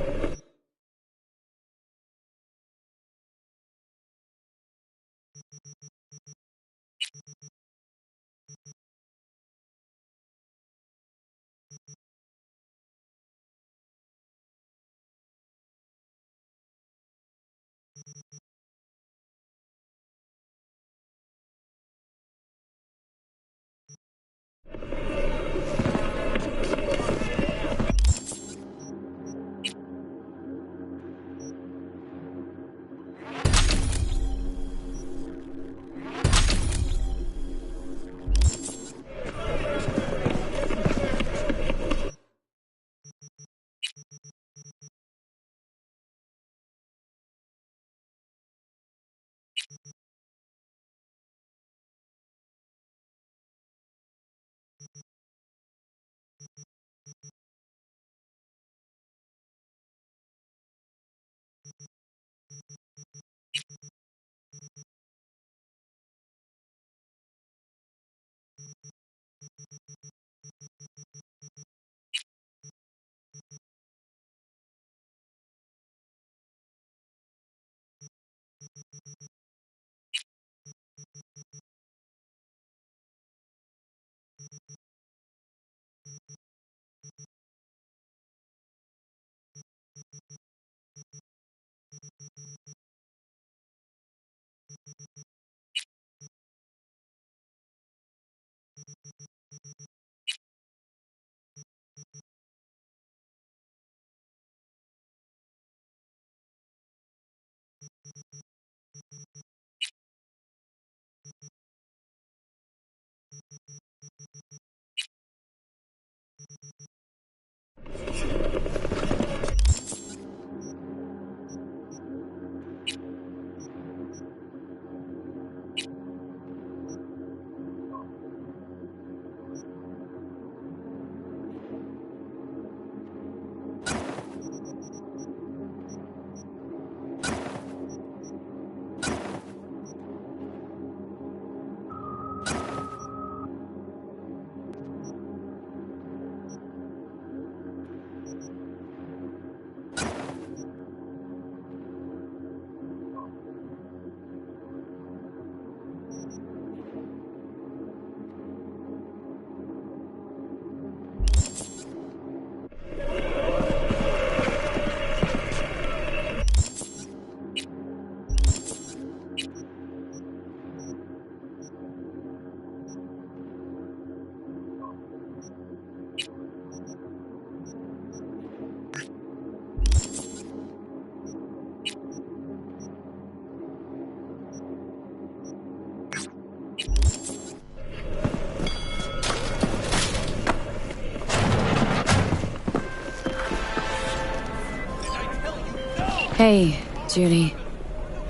Hey, Judy.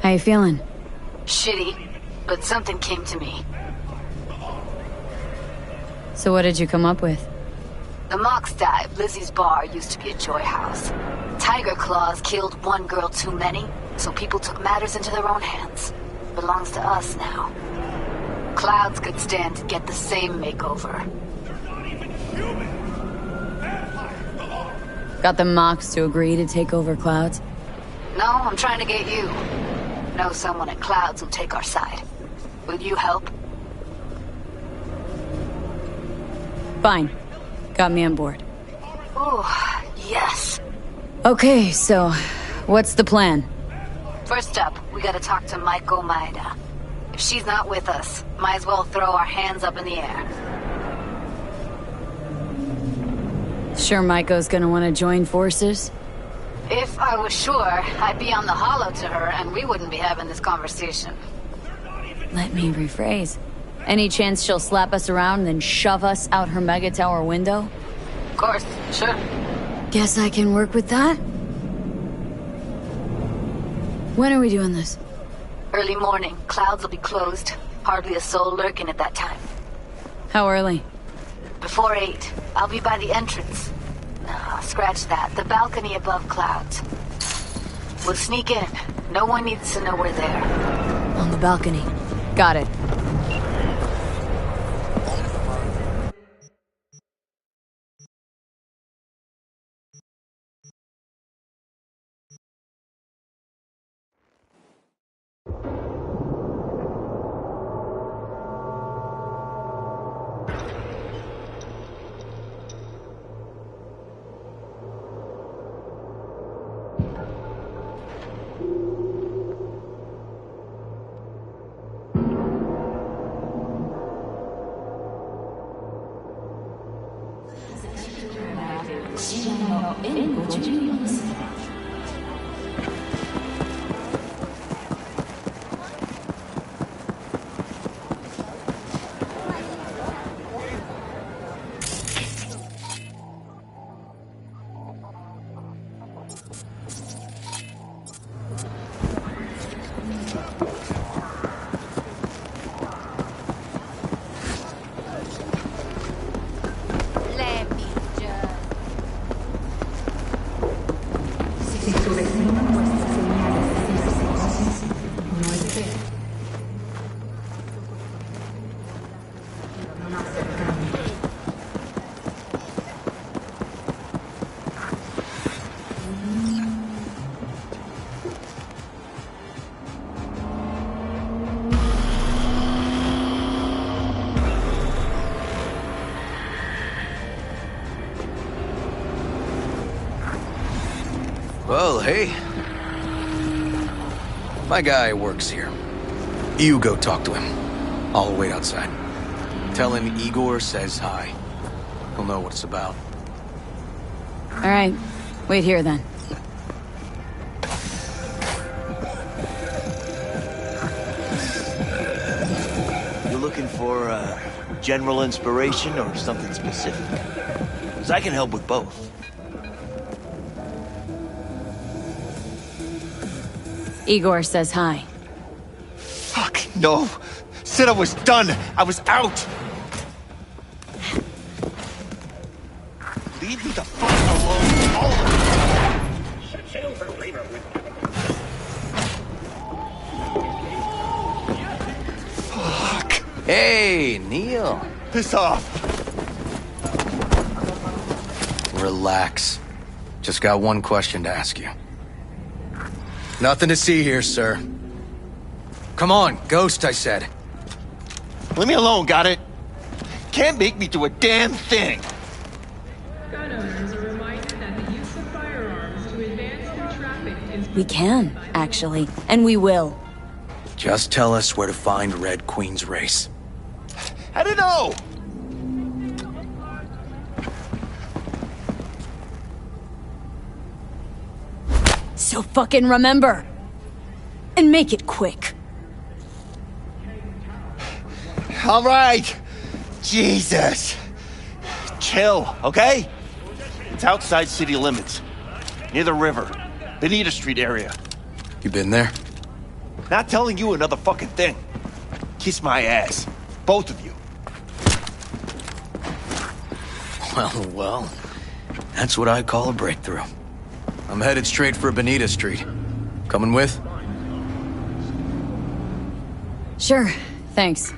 How you feeling? Shitty, but something came to me. So what did you come up with? The Mox dive, Lizzie's bar, used to be a joy house. Tiger Claws killed one girl too many, so people took matters into their own hands. Belongs to us now. Clouds could stand to get the same makeover. Got the Mox to agree to take over Clouds? No, I'm trying to get you. Know someone at Clouds who'll take our side. Will you help? Fine. Got me on board. Oh, yes. Okay, so what's the plan? First up, we gotta talk to Maiko Maeda. If she's not with us, might as well throw our hands up in the air. Sure Maiko's gonna want to join forces? If I was sure, I'd be on the hollow to her and we wouldn't be having this conversation. Let me rephrase. Any chance she'll slap us around and then shove us out her mega tower window? Of course, sure. Guess I can work with that? When are we doing this? Early morning. Clouds will be closed. Hardly a soul lurking at that time. How early? Before 8. I'll be by the entrance. No, scratch that. The balcony above Clouds. We'll sneak in. No one needs to know we're there. On the balcony. Got it. Well, hey. My guy works here. You go talk to him. I'll wait outside. Tell him Igor says hi. He'll know what it's about. All right. Wait here, then. You looking for general inspiration or something specific? Because I can help with both. Igor says hi. Fuck, no. Said I was done. I was out. Leave me the fuck alone, all of you. Fuck. Hey, Neil. Piss off. Relax. Just got one question to ask you. Nothing to see here, sir. Come on, Ghost, I said. Leave me alone, got it? Can't make me do a damn thing. Gun owners are reminded that the use of firearms to advance through traffic is... We can, actually. And we will. Just tell us where to find Red Queen's race. I don't know. So fucking remember. And make it quick. All right. Jesus. Chill, okay? It's outside city limits. Near the river. Bonita Street area. You been there? Not telling you another fucking thing. Kiss my ass. Both of you. Well. That's what I call a breakthrough. I'm headed straight for Bonita Street. Coming with? Sure, thanks.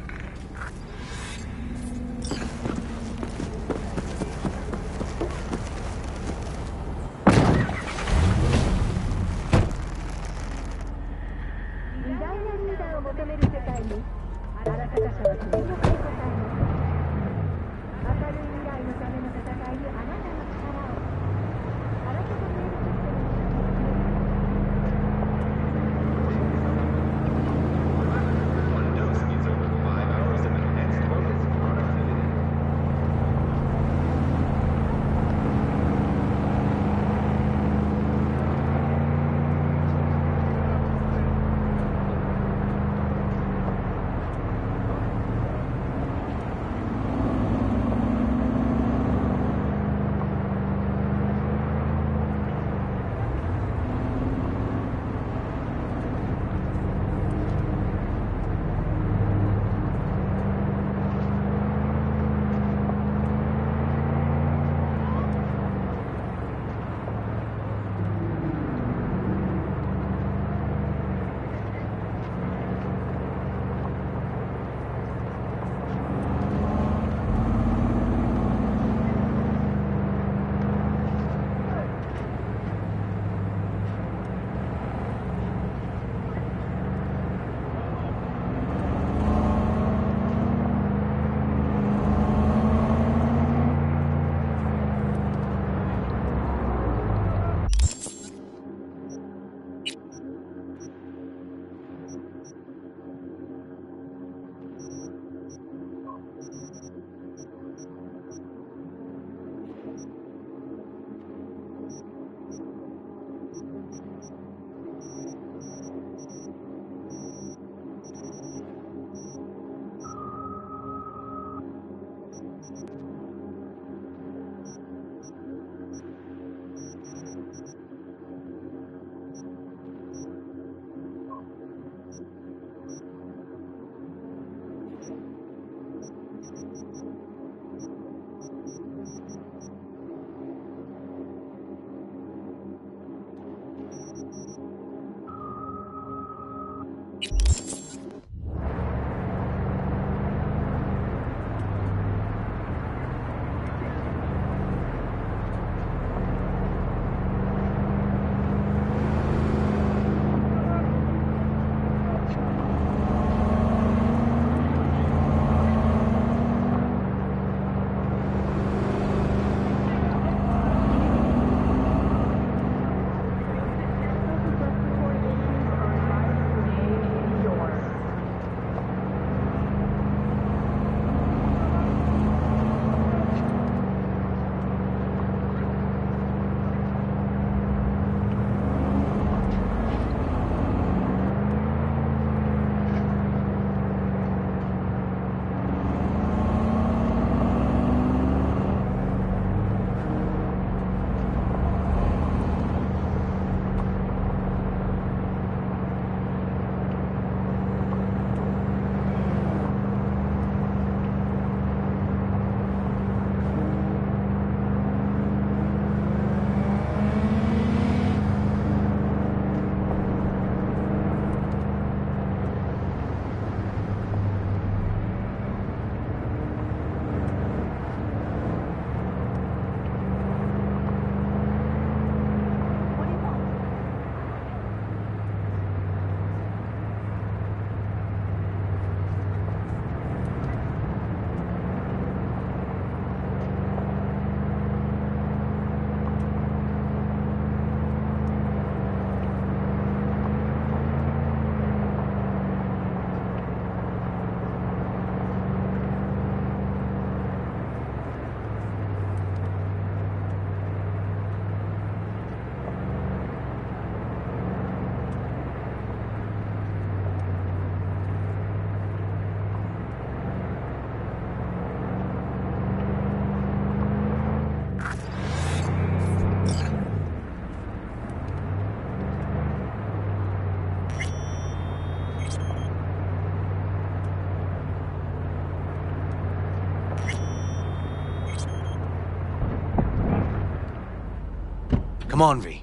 Come on, V.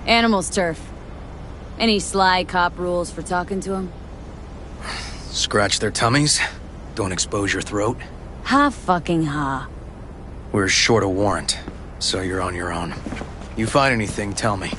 Animals, Turf. Any sly cop rules for talking to him? Scratch their tummies. Don't expose your throat. Ha fucking ha. We're short a warrant, so you're on your own. You find anything, tell me.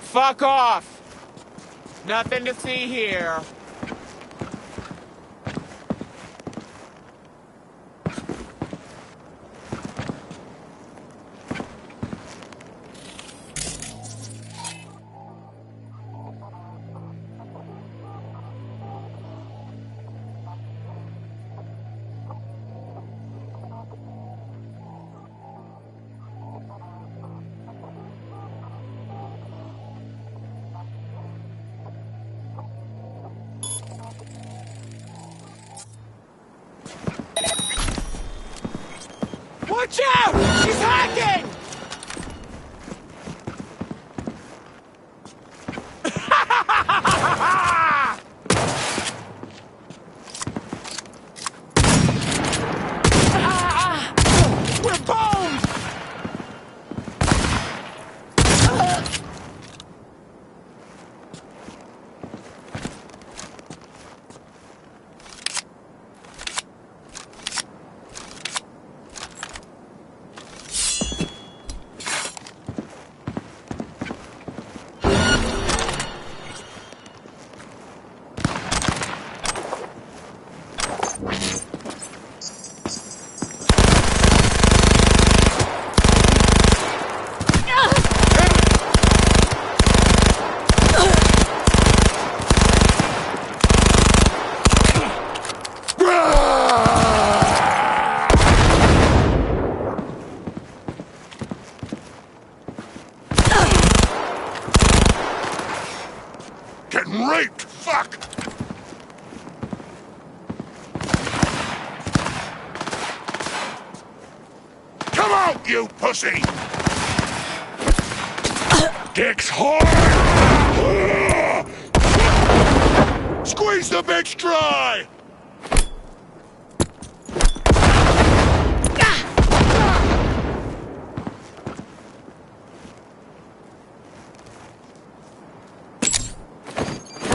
Fuck off! Nothing to see here. Watch out! She's hacking! We're boned! Getting raped! Fuck! Come out, you pussy! Dick's hard! Squeeze the bitch dry!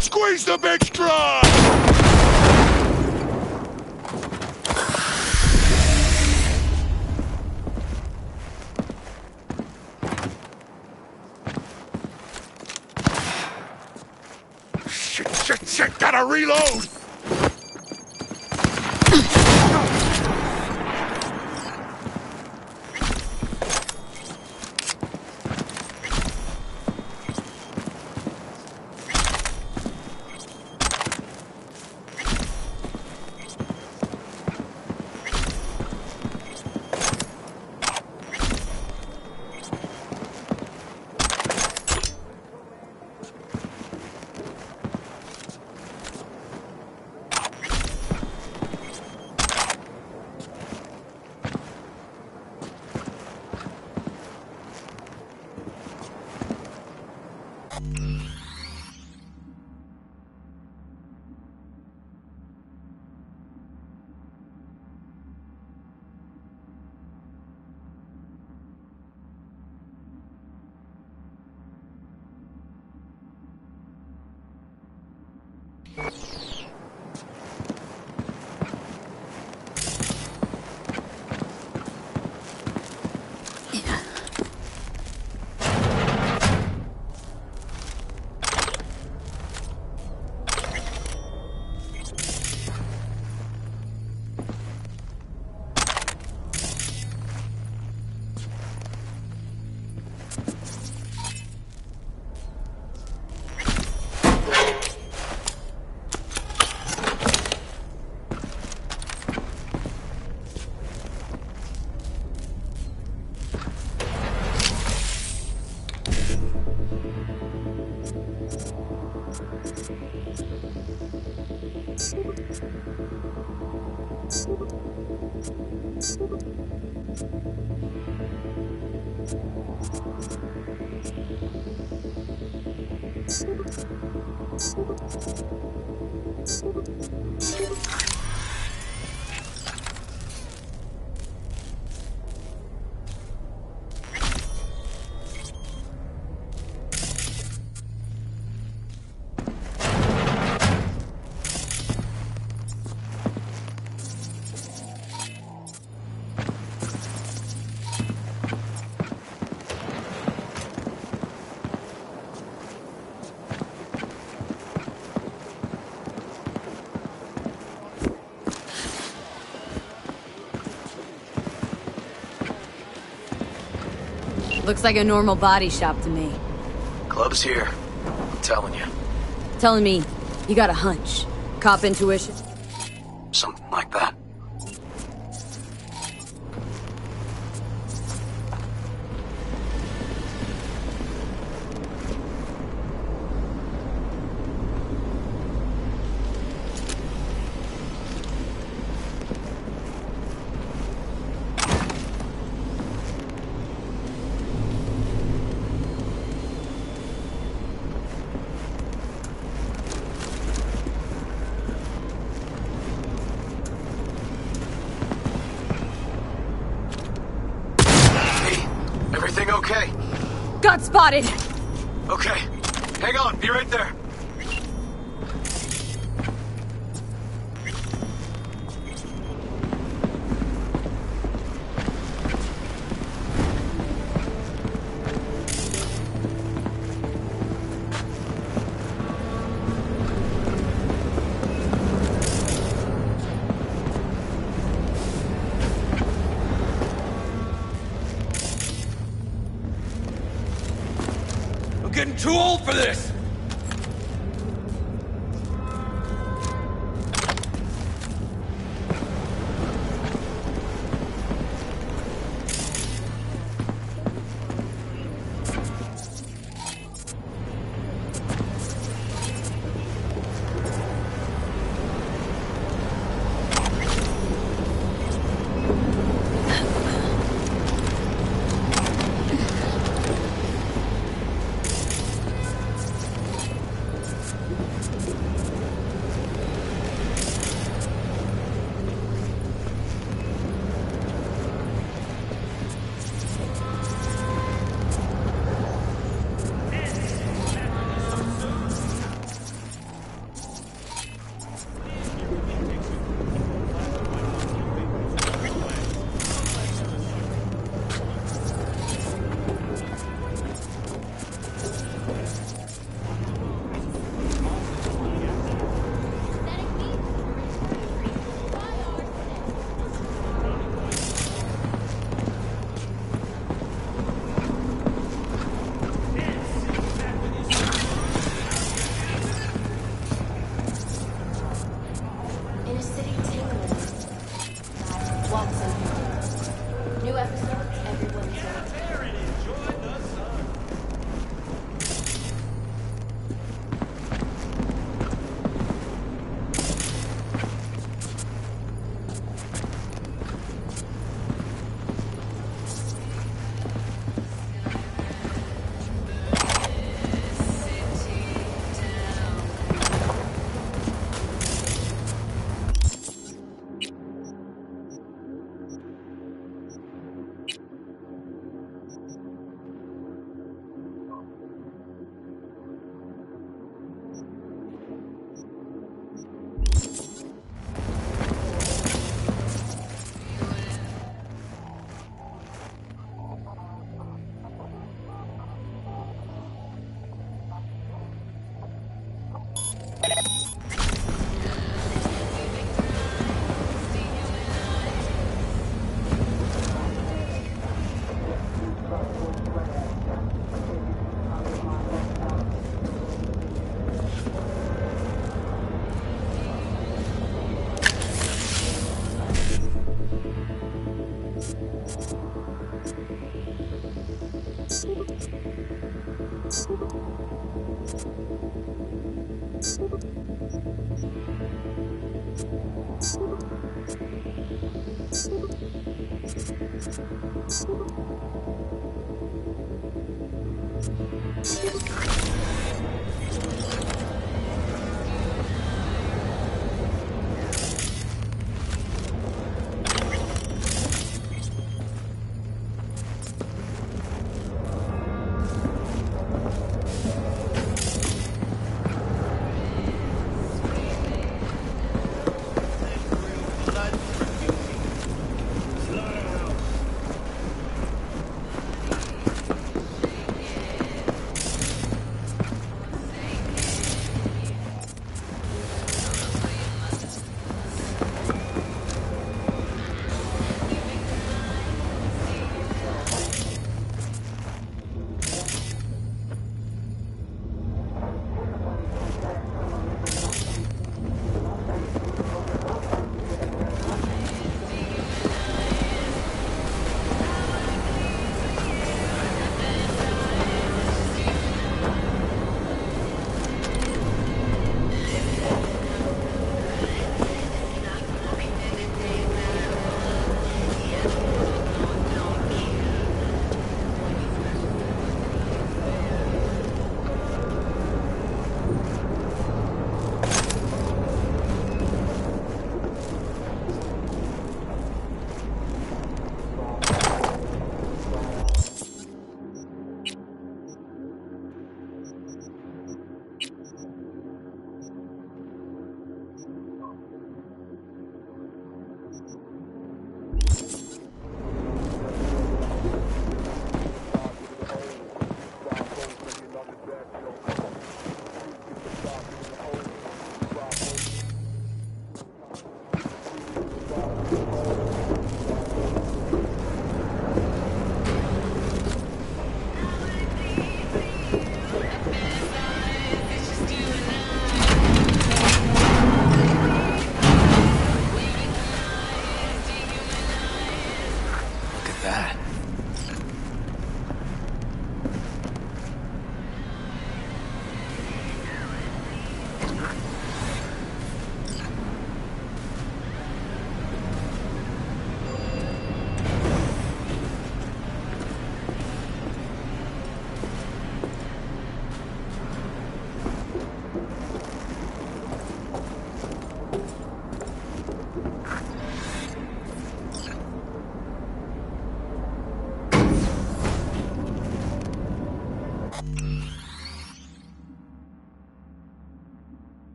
Squeeze the bitch dry! Shit, gotta reload! Looks like a normal body shop to me. Club's here. I'm telling you. Telling me you got a hunch. Cop intuition? Something like that. Everything okay? Got spotted! Okay. Hang on, be right there. I'm getting too old for this!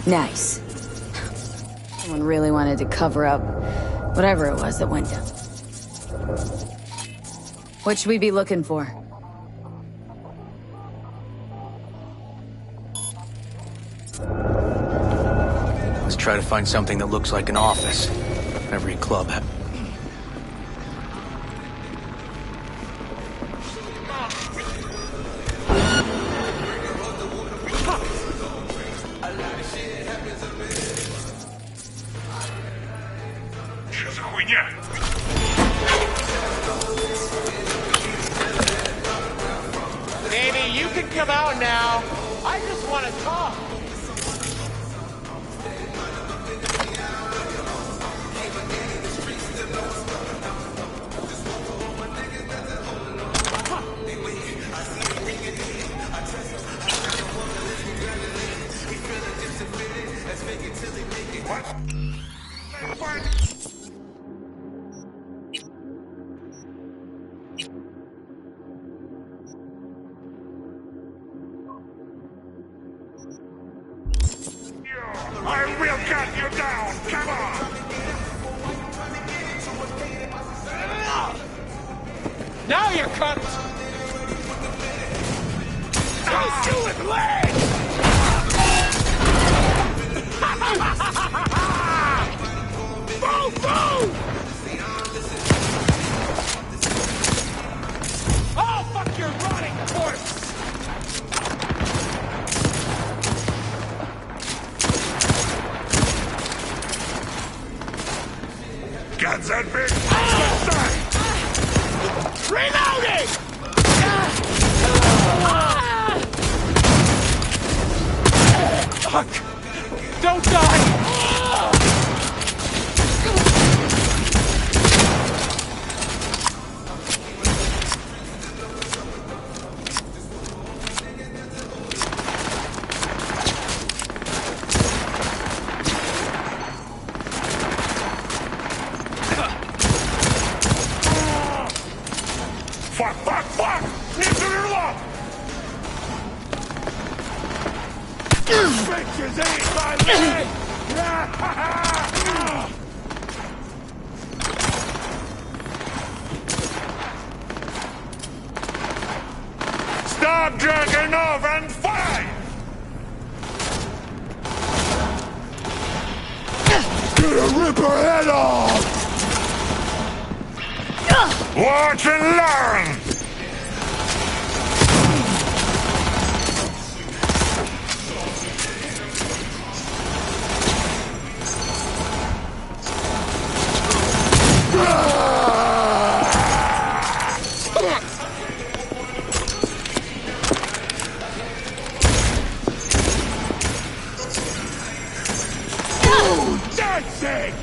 Nice. Someone really wanted to cover up whatever it was that went down. What should we be looking for? Let's try to find something that looks like an office. Every club has. Baby, you can come out now. I just want to talk. I will cut you down! Come on! Now you're cooked! Don't do it, leg! Boom, boom! Oh, fuck your rotting corpse! Guns that big! Reloading! Fuck! Don't die! Fuck, fuck, fuck! Nuclear lock! Bitches ate my leg! Stop jerking off and fight! Gonna rip her head off! Watch and learn! That's it!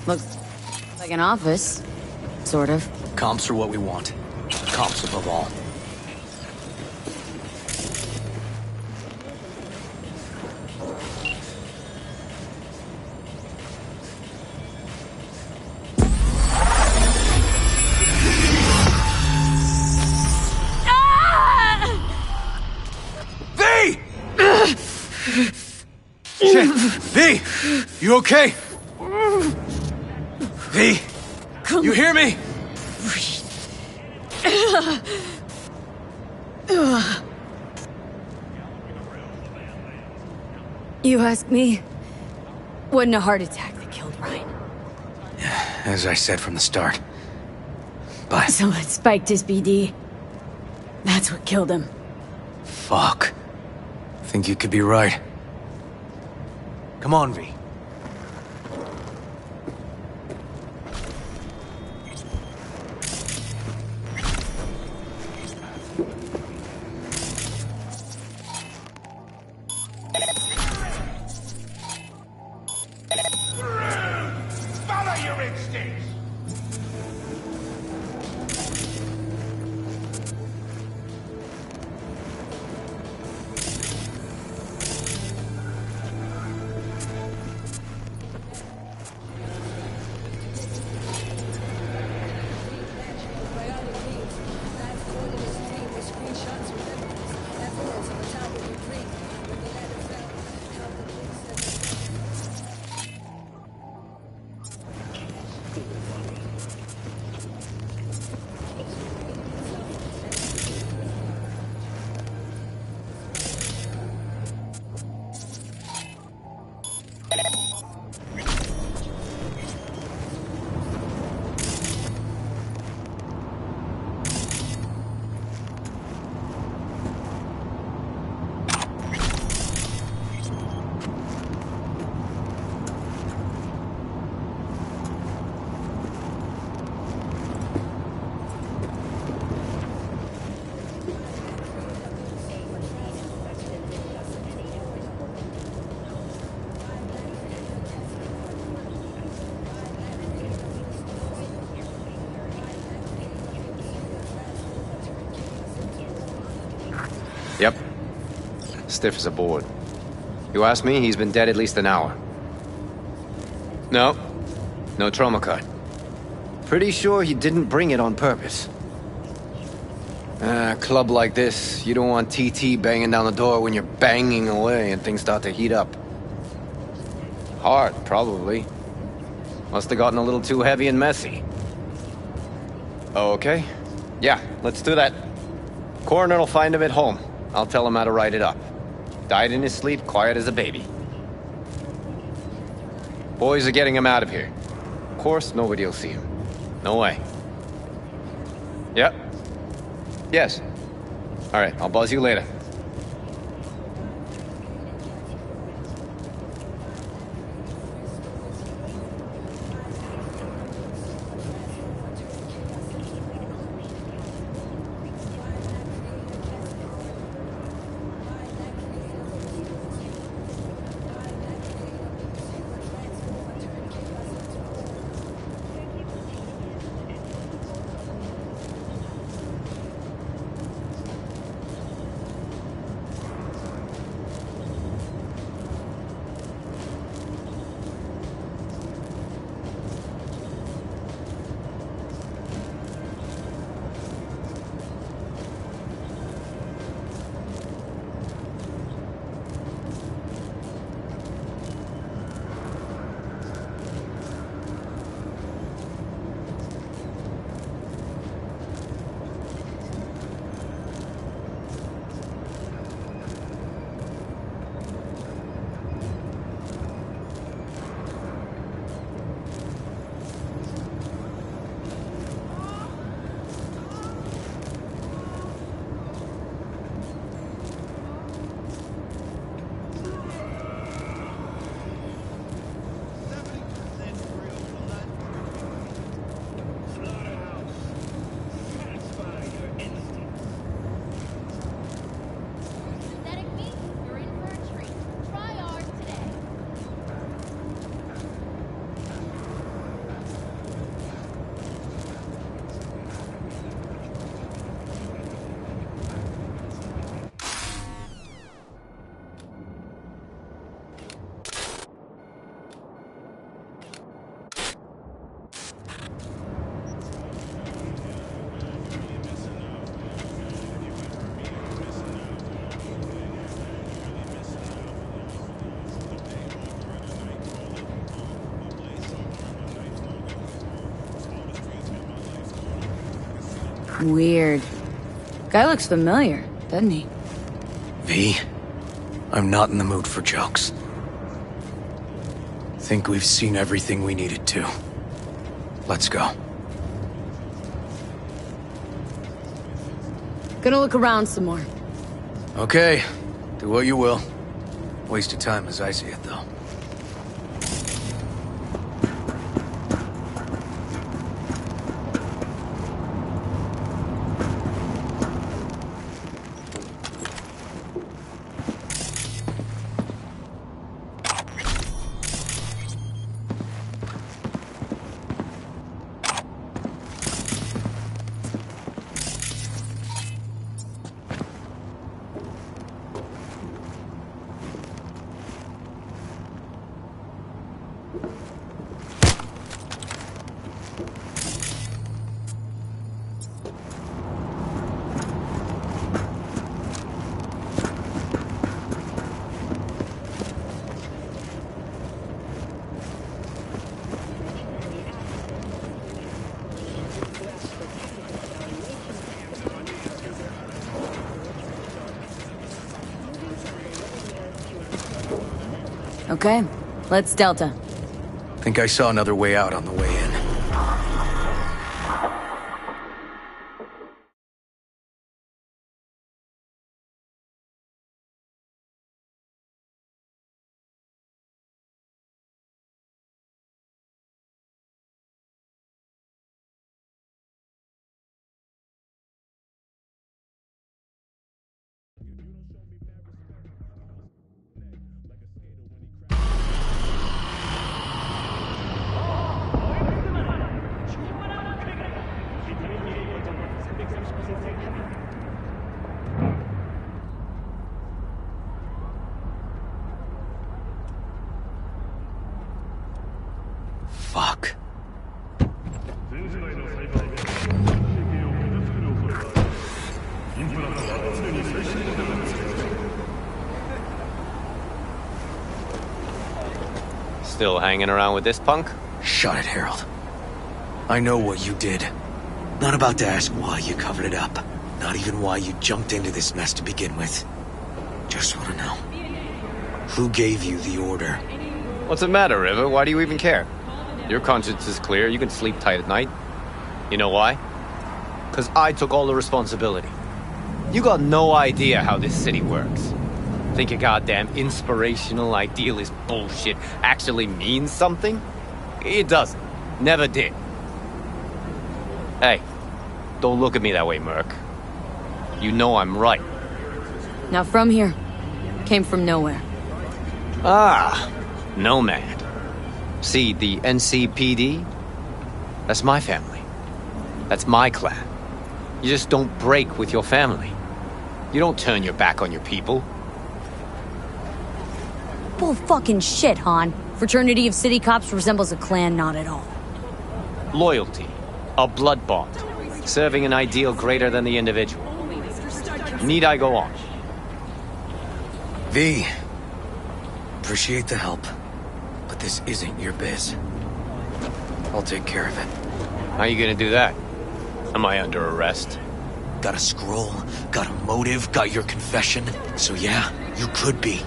Looks like an office. Sort of. Comps are what we want. Comps above all. Shit! V! You okay? V! You hear me? You ask me? Wasn't a heart attack that killed Ryan. As I said from the start. But... Someone spiked his BD. That's what killed him. Fuck. Think you could be right. Come on, V. Follow your instincts! Yep. Stiff as a board. You ask me, he's been dead at least an hour. No. No trauma card. Pretty sure he didn't bring it on purpose. A club like this, you don't want TT banging down the door when you're banging away and things start to heat up. Hard, probably. Must have gotten a little too heavy and messy. Okay. Yeah, let's do that. Coroner'll find him at home. I'll tell him how to write it up. Died in his sleep, quiet as a baby. Boys are getting him out of here. Of course, nobody'll see him. No way. Yep. Yes. All right, I'll buzz you later. Weird. Guy looks familiar, doesn't he? V, I'm not in the mood for jokes. Think we've seen everything we needed to. Let's go. Gonna look around some more. Okay, do what you will. Waste of time as I see it, though. Okay, let's Delta. Think I saw another way out on the way in. Fuck. Still hanging around with this punk? Shut it, Harold. I know what you did. Not about to ask why you covered it up. Not even why you jumped into this mess to begin with. Just want to know. Who gave you the order? What's the matter, River? Why do you even care? Your conscience is clear. You can sleep tight at night. You know why? Because I took all the responsibility. You got no idea how this city works. Think your goddamn inspirational, idealist bullshit actually means something? It doesn't. Never did. Hey, don't look at me that way, Merc. You know I'm right. Not from here. Came from nowhere. Ah, nomad. See, the NCPD? That's my family. That's my clan. You just don't break with your family. You don't turn your back on your people. Bull fucking shit, Han. Fraternity of city cops resembles a clan not at all. Loyalty. A blood bond. Serving an ideal greater than the individual. Need I go on? V. Appreciate the help, but this isn't your biz. I'll take care of it. How you gonna do that? Am I under arrest? Got a scroll, got a motive, got your confession. So yeah, you could be.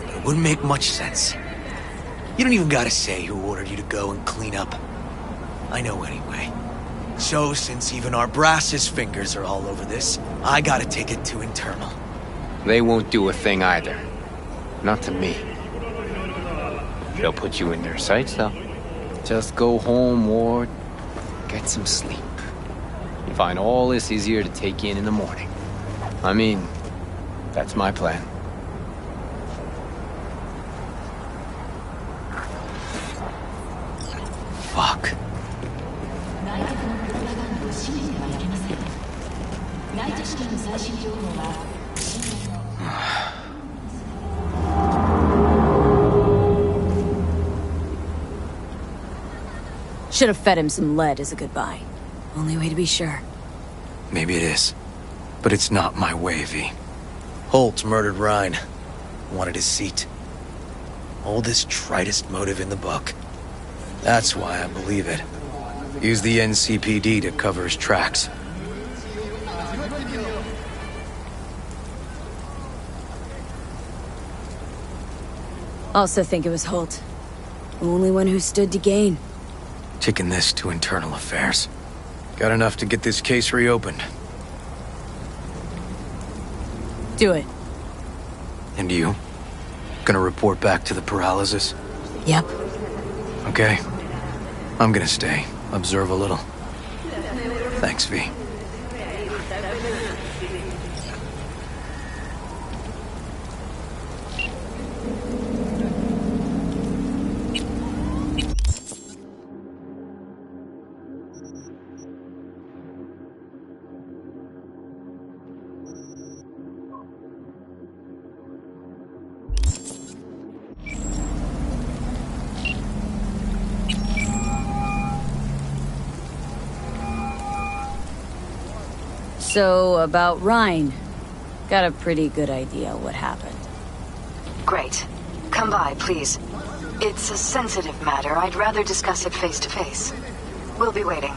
But it wouldn't make much sense. You don't even gotta say who ordered you to go and clean up. I know anyway. So, since even our brass's fingers are all over this, I gotta take it to internal. They won't do a thing either. Not to me. They'll put you in their sights, though. Just go home, Ward. Get some sleep. You find all this easier to take in the morning. I mean, that's my plan. Fuck. Should have fed him some lead as a goodbye. Only way to be sure. Maybe it is. But it's not my way, V. Holt murdered Rhine. Wanted his seat. Oldest, tritest motive in the book. That's why I believe it. Use the NCPD to cover his tracks. Also think it was Holt. Only one who stood to gain. Taking this to internal affairs. Got enough to get this case reopened. Do it. And you? Gonna report back to the paralysis? Yep. Okay. I'm gonna stay. Observe a little. Thanks, V. So, about Rhine. Got a pretty good idea what happened. Great. Come by, please. It's a sensitive matter. I'd rather discuss it face to face. We'll be waiting.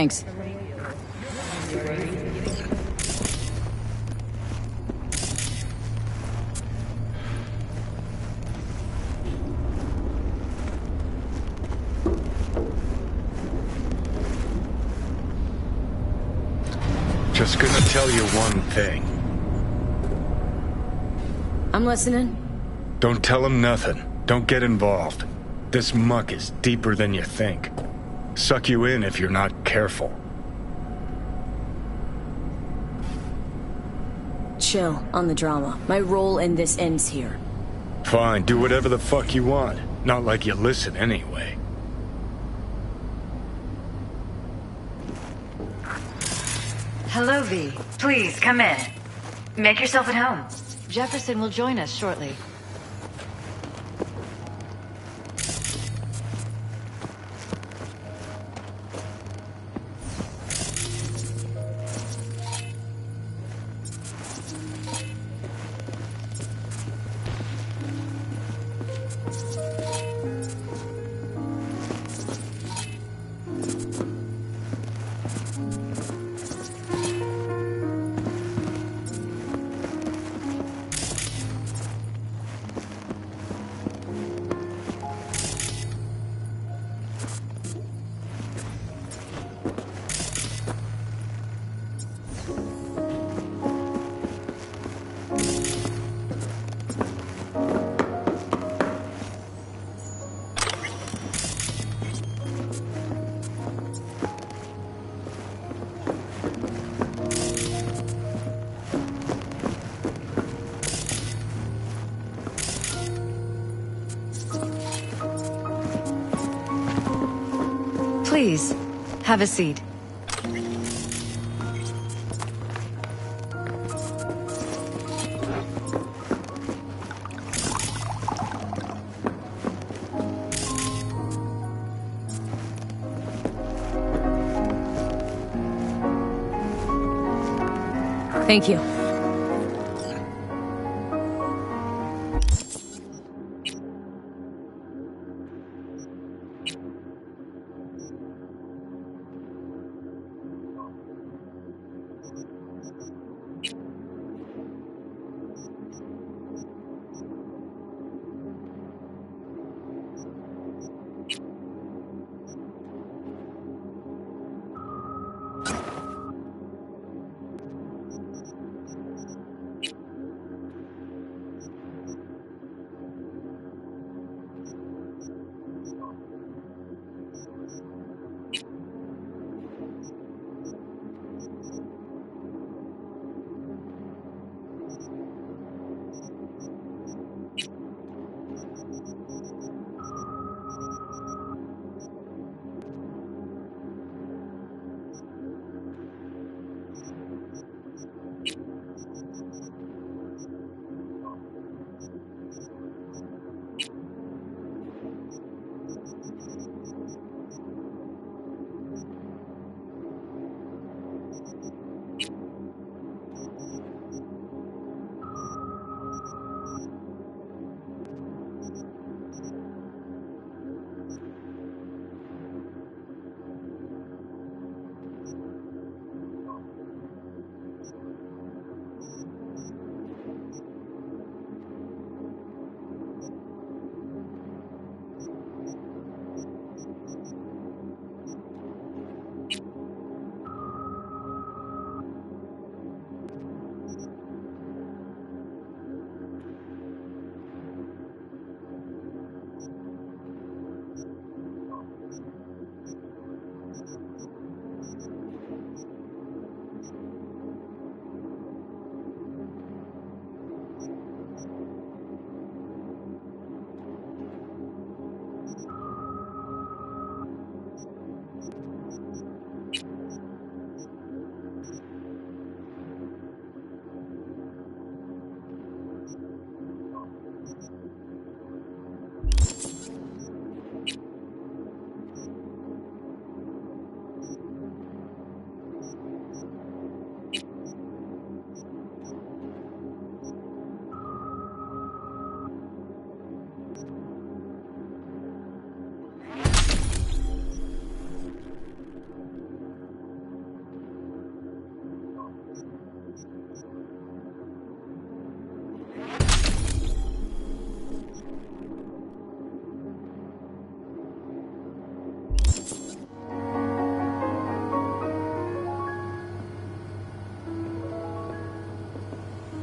Thanks. Just gonna tell you one thing. I'm listening. Don't tell him nothing. Don't get involved. This muck is deeper than you think. Suck you in if you're not careful. Chill on the drama. My role in this ends here. Fine, do whatever the fuck you want. Not like you listen anyway. Hello, V. Please, come in. Make yourself at home. Jefferson will join us shortly. Please, have a seat. Thank you.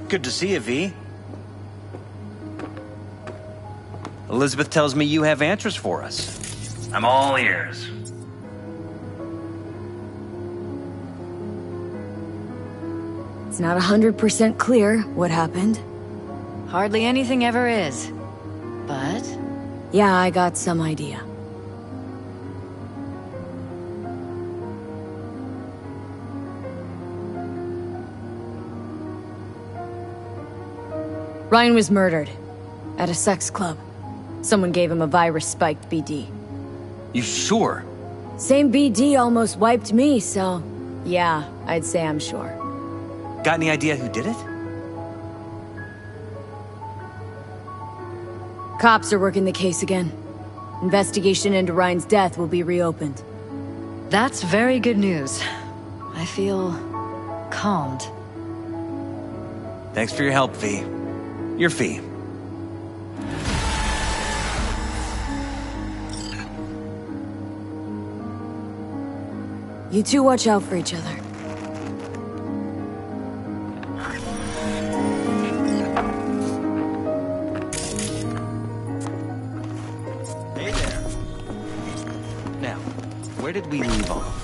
Good to see you, V. Elizabeth tells me you have answers for us. I'm all ears. It's not 100% clear what happened. Hardly anything ever is. But... yeah, I got some idea. Ryan was murdered. At a sex club. Someone gave him a virus-spiked BD. You sure? Same BD almost wiped me, so... yeah, I'd say I'm sure. Got any idea who did it? Cops are working the case again. Investigation into Ryan's death will be reopened. that's very good news. I feel... calmed. Thanks for your help, V. Your fee. You two watch out for each other. Hey there. Now, where did we leave off?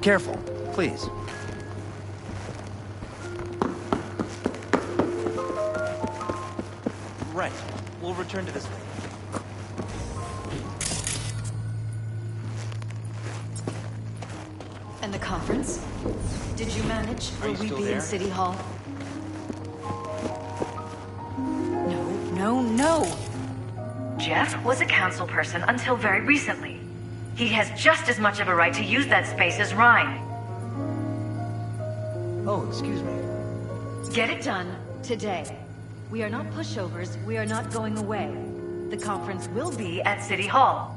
Careful, please. Right. We'll return to this later. And the conference? Did you manage? Are Will you we still be there? in City Hall? No. Jeff was a council person until very recently. He has just as much of a right to use that space as Ryan. Oh, excuse me. Get it done today. We are not pushovers. We are not going away. The conference will be at City Hall.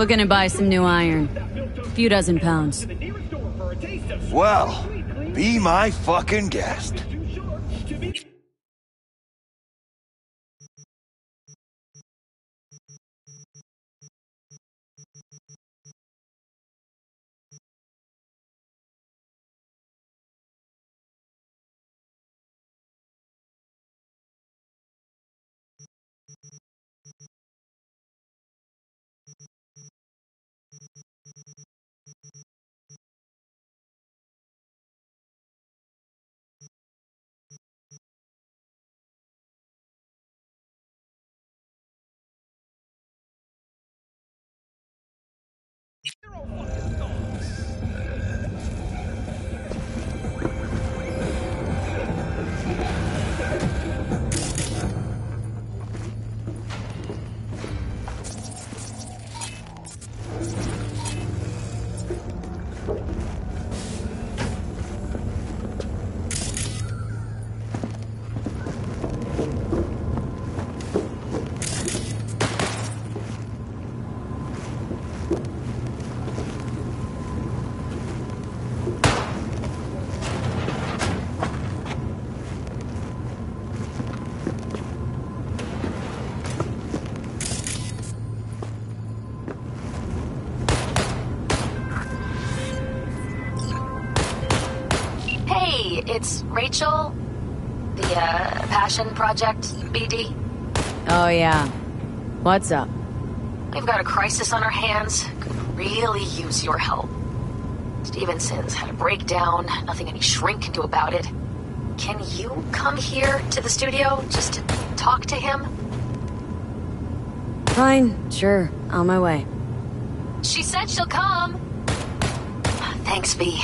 Looking to buy some new iron. Few dozen pounds. Well, be my fucking guest. Hey, it's Rachel. The, Passion Project, BD. Oh, yeah. What's up? We've got a crisis on our hands. Could really use your help. Stevenson's had a breakdown. Nothing any shrink can do about it. Can you come here to the studio just to talk to him? Fine, sure. On my way. She said she'll come. Thanks, V.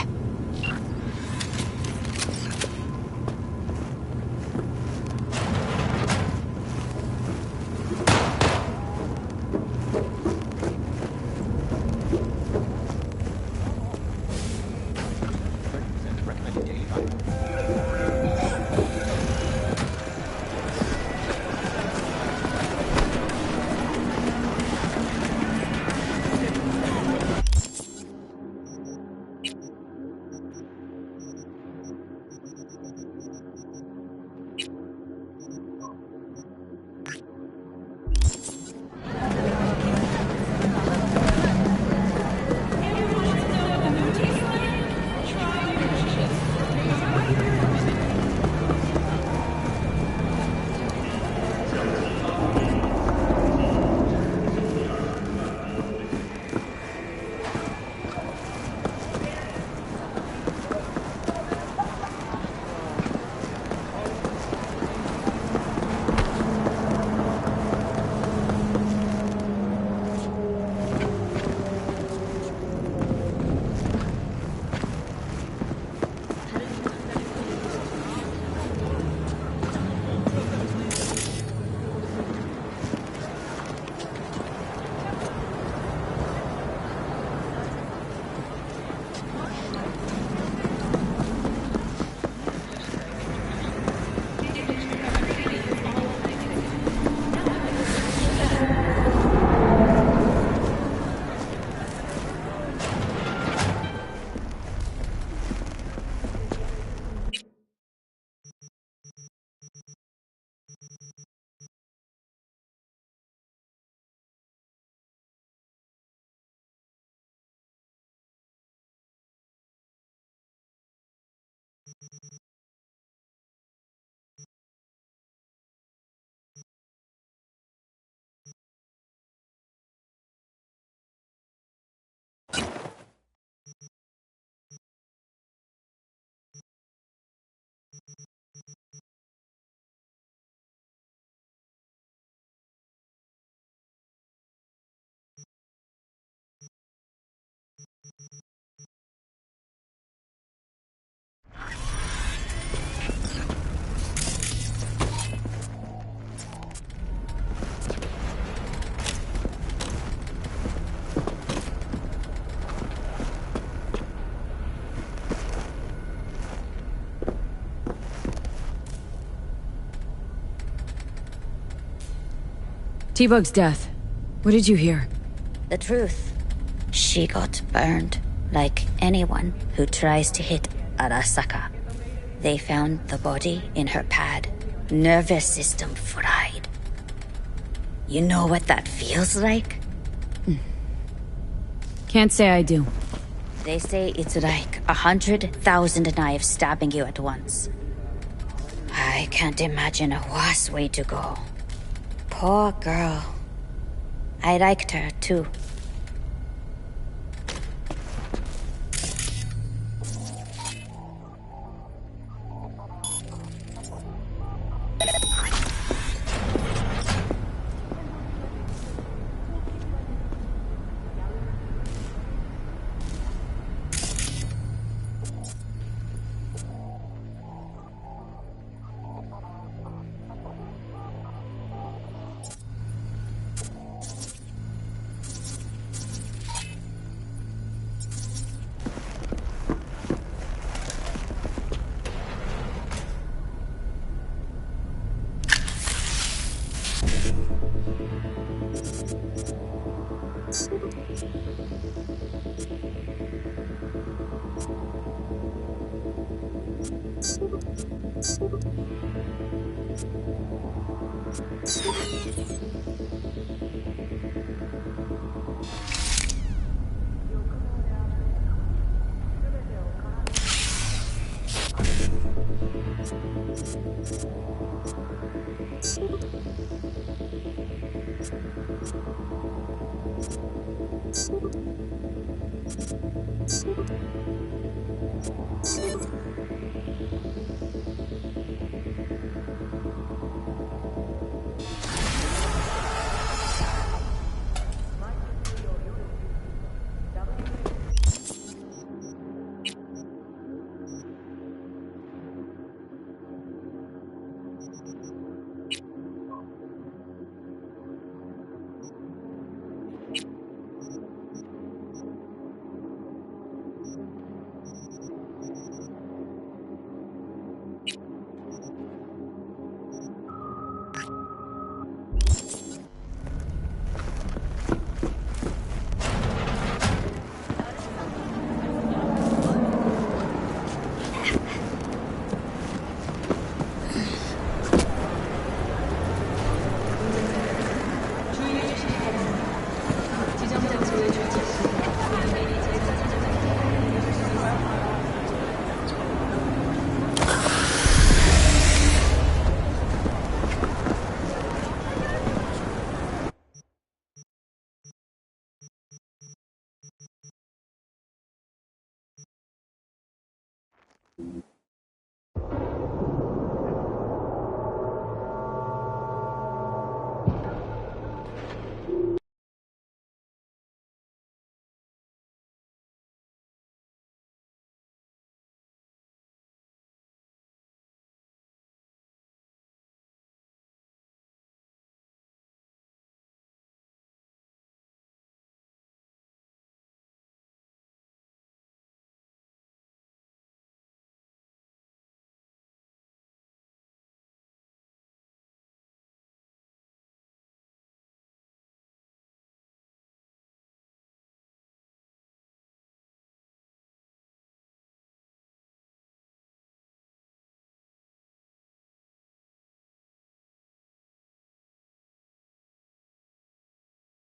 T-Bug's death. What did you hear? The truth. She got burned, like anyone who tries to hit Arasaka. They found the body in her pad. Nervous system fried. You know what that feels like? Can't say I do. They say it's like 100,000 knives stabbing you at once. I can't imagine a worse way to go. Poor girl. I liked her, too.